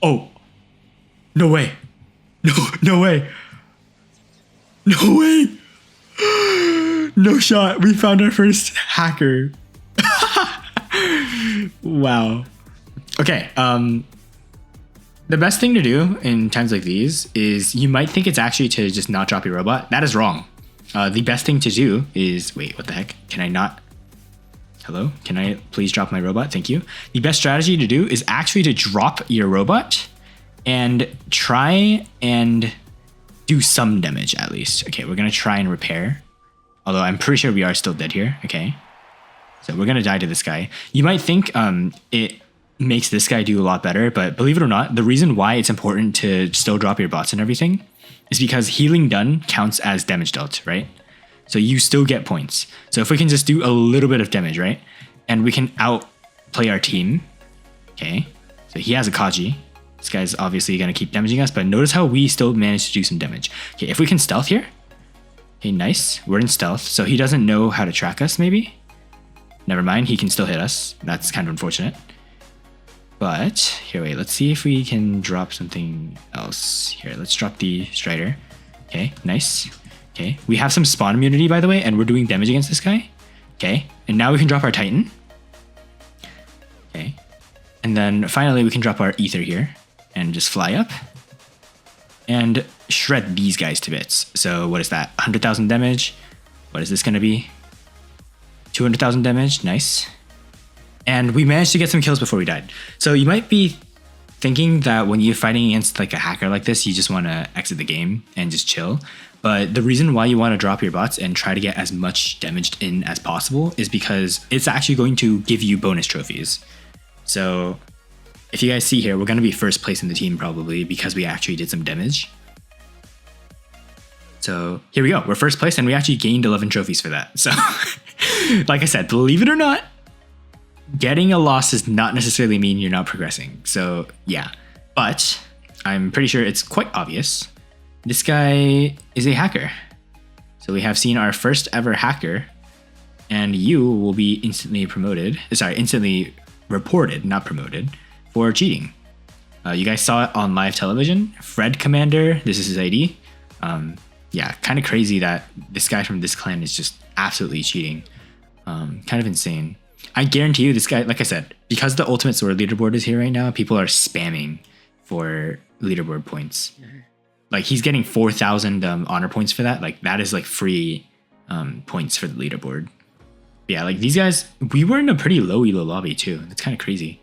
Oh. No way. No way. No way. No shot. We found our first hacker. Wow. Okay, the best thing to do in times like these is you might think it's actually to just not drop your robot. That is wrong. The best thing to do is... Wait, what the heck? Can I not... Hello? Can I please drop my robot? Thank you. The best strategy to do is actually to drop your robot and try and do some damage at least. Okay, we're going to try and repair. Although I'm pretty sure we are still dead here. Okay. So we're going to die to this guy. You might think it makes this guy do a lot better, but believe it or not, the reason why it's important to still drop your bots and everything is because healing done counts as damage dealt, right? So you still get points. So if we can just do a little bit of damage, right? And we can outplay our team. Okay. So he has a Kaji. This guy's obviously going to keep damaging us, but notice how we still managed to do some damage. Okay, if we can stealth here. Okay, nice. We're in stealth, so he doesn't know how to track us, maybe? Never mind, he can still hit us. That's kind of unfortunate. But, here, wait, let's see if we can drop something else. Here, let's drop the Strider. Okay, nice. Okay, we have some spawn immunity, by the way, and we're doing damage against this guy. Okay, and now we can drop our Titan. Okay, and then finally we can drop our Ether here and just fly up and shred these guys to bits. So what is that? 100,000 damage. What is this going to be? 200,000 damage. Nice. And we managed to get some kills before we died. So you might be thinking that when you're fighting against like a hacker like this, you just want to exit the game and just chill. But the reason why you want to drop your bots and try to get as much damaged in as possible is because it's actually going to give you bonus trophies. So if you guys see here, we're going to be first place in the team probably because we actually did some damage. So here we go. We're first place and we actually gained 11 trophies for that. So like I said, believe it or not, getting a loss does not necessarily mean you're not progressing. So yeah, but I'm pretty sure it's quite obvious. This guy is a hacker. So we have seen our first ever hacker, and you will be instantly promoted. Sorry, instantly reported, not promoted, for cheating. You guys saw it on live television. Fred Commander, this is his ID. Yeah, kind of crazy that this guy from this clan is just absolutely cheating. Kind of insane. I guarantee you this guy, like I said, because the Ultimate Sword leaderboard is here right now, people are spamming for leaderboard points. Like he's getting 4,000 honor points for that. Like that is like free points for the leaderboard. Yeah, like these guys, we were in a pretty low elo lobby too. That's kind of crazy.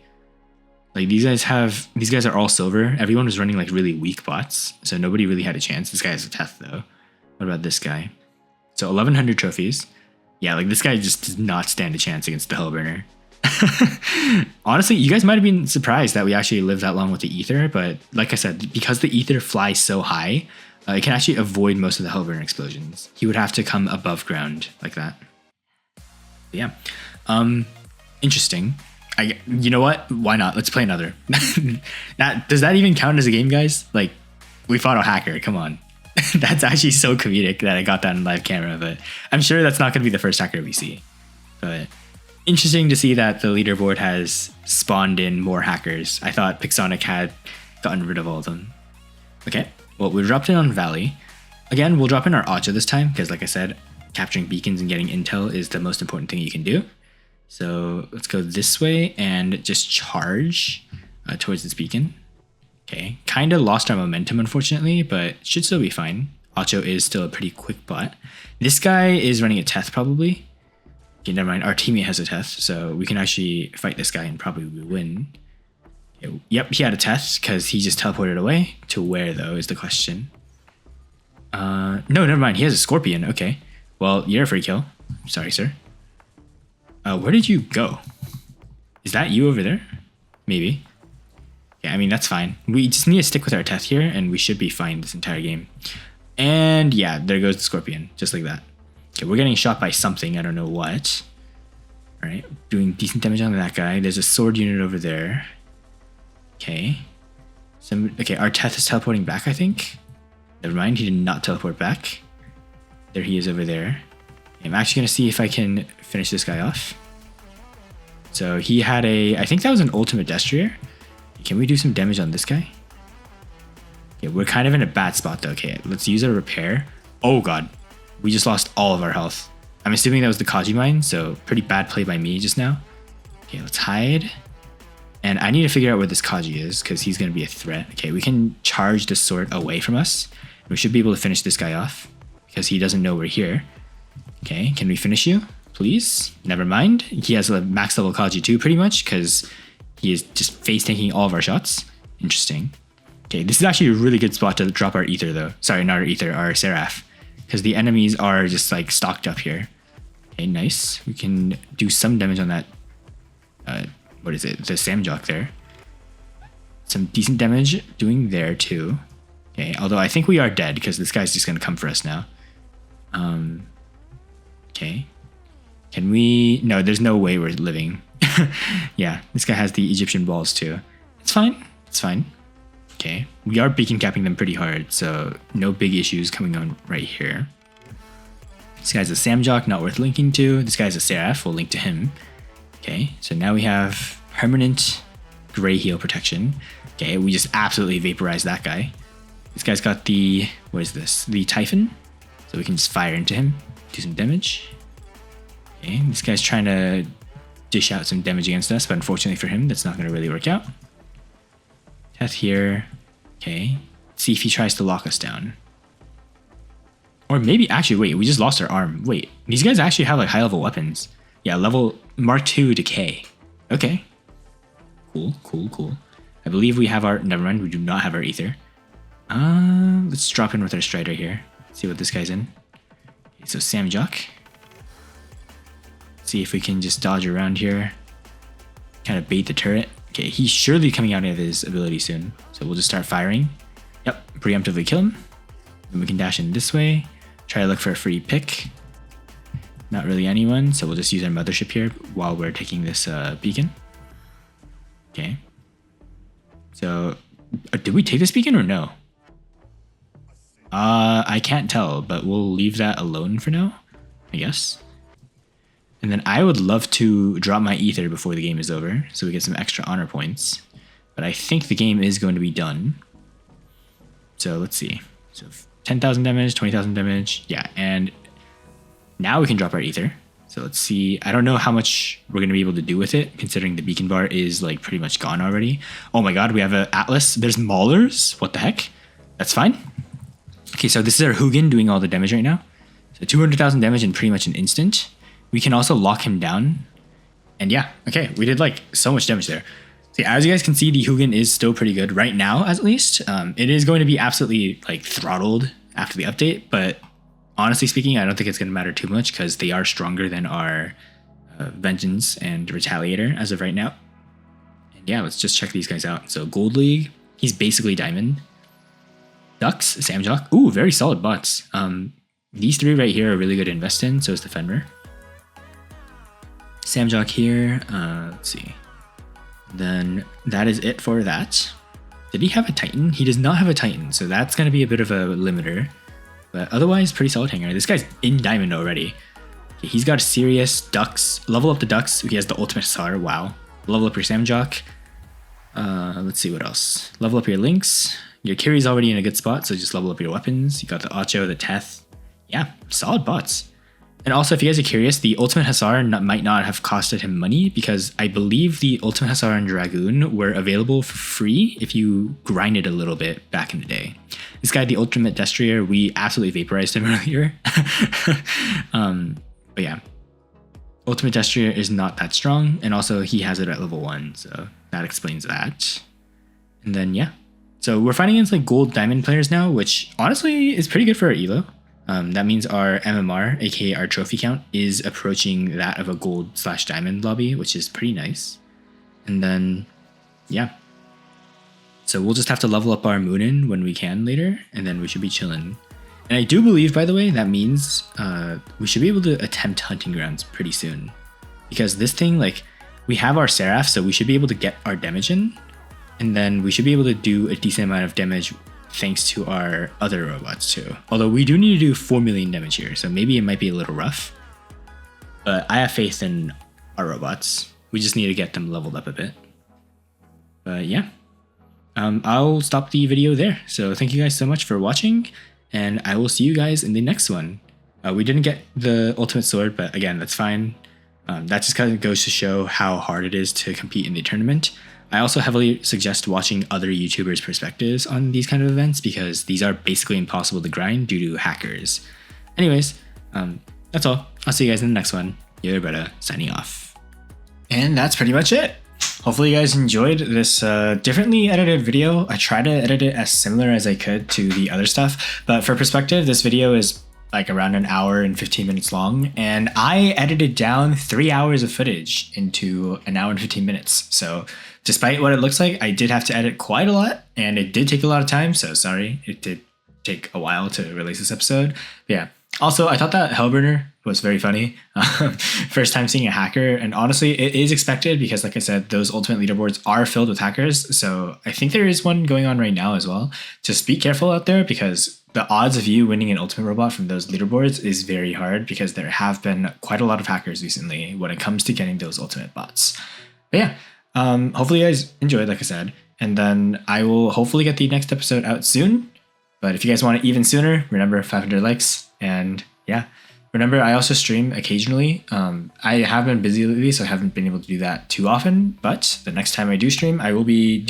Like these guys are all silver. Everyone was running like really weak bots, so nobody really had a chance. This guy has a Teth though. What about this guy? So 1,100 trophies. Yeah, like this guy just does not stand a chance against the Hellburner. Honestly, you guys might have been surprised that we actually lived that long with the Ether, but like I said, because the Ether flies so high, it can actually avoid most of the Hellburner explosions. He would have to come above ground like that. But yeah, interesting. You know what? Why not? Let's play another. Does that even count as a game, guys? Like, we fought a hacker. Come on. That's actually so comedic that I got that on live camera, but I'm sure that's not going to be the first hacker we see. But interesting to see that the leaderboard has spawned in more hackers. I thought Pixonic had gotten rid of all of them. Okay, well, we dropped in on Valley. Again, we'll drop in our Acha this time, because like I said, capturing beacons and getting intel is the most important thing you can do. So let's go this way and just charge towards this beacon. Okay, kind of lost our momentum, unfortunately, but should still be fine. Acho is still a pretty quick bot. This guy is running a Teth, probably. Okay, never mind. Our teammate has a Teth, so we can actually fight this guy and probably win. Okay, yep, he had a Teth because he just teleported away. To where, though, is the question. No, never mind. He has a Scorpion. Okay. Well, you're a free kill. Sorry, sir. Where did you go? Is that you over there? Maybe. Yeah, I mean, that's fine. We just need to stick with our Teth here, and we should be fine this entire game. And yeah, there goes the Scorpion, just like that. Okay, we're getting shot by something. I don't know what. All right, doing decent damage on that guy. There's a sword unit over there. Okay. Okay, our Teth is teleporting back, I think. Never mind, he did not teleport back. There he is over there. I'm actually going to see if I can finish this guy off. So he had I think that was an ultimate Destrier. Can we do some damage on this guy? Okay, we're kind of in a bad spot though. Okay, let's use a repair. Oh god, we just lost all of our health. I'm assuming that was the Kaji mine, so pretty bad play by me just now. Okay, let's hide. And I need to figure out where this Kaji is because he's going to be a threat. Okay, we can charge the sword away from us. We should be able to finish this guy off because he doesn't know we're here. Okay, can we finish you, please? Never mind. He has a max level Kaji too, pretty much, because he is just face tanking all of our shots. Interesting. Okay, this is actually a really good spot to drop our Ether, though. Sorry, not our Ether, our Seraph, because the enemies are just like stocked up here. Okay, nice. We can do some damage on that. What is it? The Samjock there. Some decent damage doing there too. Okay, although I think we are dead because this guy's just gonna come for us now. Okay. Can we... No, there's no way we're living. Yeah, this guy has the Egyptian balls too. It's fine. It's fine. Okay, we are beacon capping them pretty hard, so no big issues coming on right here. This guy's a Samjock, not worth linking to. This guy's a Seraph, we'll link to him. Okay, so now we have permanent gray heal protection. Okay, we just absolutely vaporized that guy. This guy's got the, what is this? The Typhon. So we can just fire into him, do some damage. Okay, this guy's trying to dish out some damage against us, but unfortunately for him, that's not going to really work out. Teth here. Okay, let's see if he tries to lock us down. Or maybe, actually, wait, we just lost our arm. Wait, these guys actually have like high level weapons. Yeah, level Mark II Decay. Okay. Cool, cool, cool. I believe we have our, never mind, we do not have our ether. Let's drop in with our Strider here. See what this guy's in. Okay, so Samjock. See if we can just dodge around here. Kind of bait the turret. Okay, he's surely coming out of his ability soon. So we'll just start firing. Yep, preemptively kill him. Then we can dash in this way. Try to look for a free pick. Not really anyone, so we'll just use our mothership here while we're taking this beacon. Okay. So, did we take this beacon or no? I can't tell, but we'll leave that alone for now, I guess. And then I would love to drop my ether before the game is over, so we get some extra honor points. But I think the game is going to be done. So let's see. So 10,000 damage, 20,000 damage, yeah, and now we can drop our ether. So let's see. I don't know how much we're going to be able to do with it, considering the beacon bar is like pretty much gone already. Oh my god, we have an Atlas. There's Maulers. What the heck? That's fine. Okay, so this is our Hugin doing all the damage right now. So 200,000 damage in pretty much an instant. We can also lock him down. And yeah, okay, we did like so much damage there. So yeah, as you guys can see, the Hugin is still pretty good right now, at least. It is going to be absolutely like throttled after the update, but honestly speaking, I don't think it's going to matter too much because they are stronger than our Vengeance and Retaliator as of right now. And yeah, let's just check these guys out. So Gold League, he's basically Diamond. Ducks, Samjock. Ooh, very solid bots. These three right here are really good to invest in, so is the Fenrir. Samjock here, let's see. Then that is it for that. Did he have a Titan? He does not have a Titan, so that's going to be a bit of a limiter. But otherwise, pretty solid hanger. This guy's in Diamond already. Okay, he's got a serious Ducks. Level up the Ducks. He has the ultimate Hussar. Wow. Level up your Samjock. Let's see what else. Level up your Lynx. Your Kiri's already in a good spot, so just level up your weapons. You got the Acho, the Teth. Yeah, solid bots. And also, if you guys are curious, the Ultimate Hussar might not have costed him money because I believe the Ultimate Hussar and Dragoon were available for free if you grinded a little bit back in the day. This guy, the Ultimate Destrier, we absolutely vaporized him earlier. But yeah, Ultimate Destrier is not that strong, and also he has it at level 1, so that explains that. And then yeah, so we're fighting against like gold diamond players now, which honestly is pretty good for our elo. That means our MMR, aka our trophy count, is approaching that of a gold/diamond lobby, which is pretty nice. And then, yeah. So we'll just have to level up our Moonin when we can later, and then we should be chilling. And I do believe, by the way, that means we should be able to attempt hunting grounds pretty soon. Because this thing, like, we have our Seraph, so we should be able to get our damage in, and then we should be able to do a decent amount of damage thanks to our other robots too. Although we do need to do 4 million damage here, so maybe it might be a little rough. But I have faith in our robots. We just need to get them leveled up a bit. But yeah, I'll stop the video there. So thank you guys so much for watching, and I will see you guys in the next one. We didn't get the ultimate sword, but again, that's fine. That just kind of goes to show how hard it is to compete in the tournament. I also heavily suggest watching other YouTubers' perspectives on these kind of events because these are basically impossible to grind due to hackers. Anyways, that's all. I'll see you guys in the next one. Yoda signing off. And that's pretty much it. Hopefully you guys enjoyed this differently edited video. I tried to edit it as similar as I could to the other stuff, but for perspective, this video is like around an hour and 15 minutes long, and I edited down 3 hours of footage into an hour and 15 minutes. So despite what it looks like, I did have to edit quite a lot, and it did take a lot of time, so sorry. It did take a while to release this episode. But yeah. Also, I thought that Hellburner was very funny. First time seeing a hacker, and honestly, it is expected because, like I said, those ultimate leaderboards are filled with hackers. So I think there is one going on right now as well. Just be careful out there because the odds of you winning an ultimate robot from those leaderboards is very hard because there have been quite a lot of hackers recently when it comes to getting those ultimate bots. But yeah, hopefully you guys enjoyed, like I said, and then I will hopefully get the next episode out soon. But if you guys want it even sooner, remember 500 likes, and yeah. Remember, I also stream occasionally. I have been busy lately, so I haven't been able to do that too often. But the next time I do stream, I will be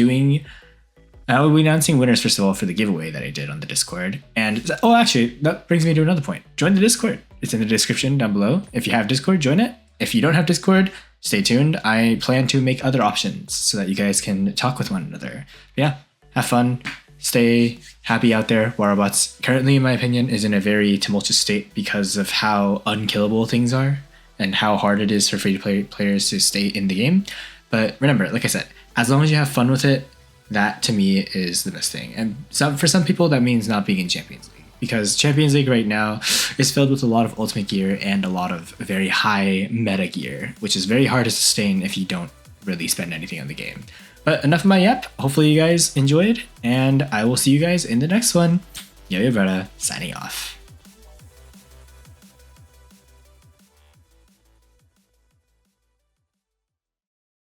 announcing winners, first of all, for the giveaway that I did on the Discord. And, oh, actually, that brings me to another point. Join the Discord. It's in the description down below. If you have Discord, join it. If you don't have Discord, stay tuned. I plan to make other options so that you guys can talk with one another. Yeah, have fun. Stay happy out there. War Robots, currently, in my opinion, is in a very tumultuous state because of how unkillable things are and how hard it is for free-to-play players to stay in the game. But remember, like I said, as long as you have fun with it, that to me is the best thing. And for some people, that means not being in Champions League, because Champions League right now is filled with a lot of ultimate gear and a lot of very high meta gear, which is very hard to sustain if you don't really spend anything on the game. But enough of my yap. Hopefully you guys enjoyed, and I will see you guys in the next one. Yo, your brother, signing off.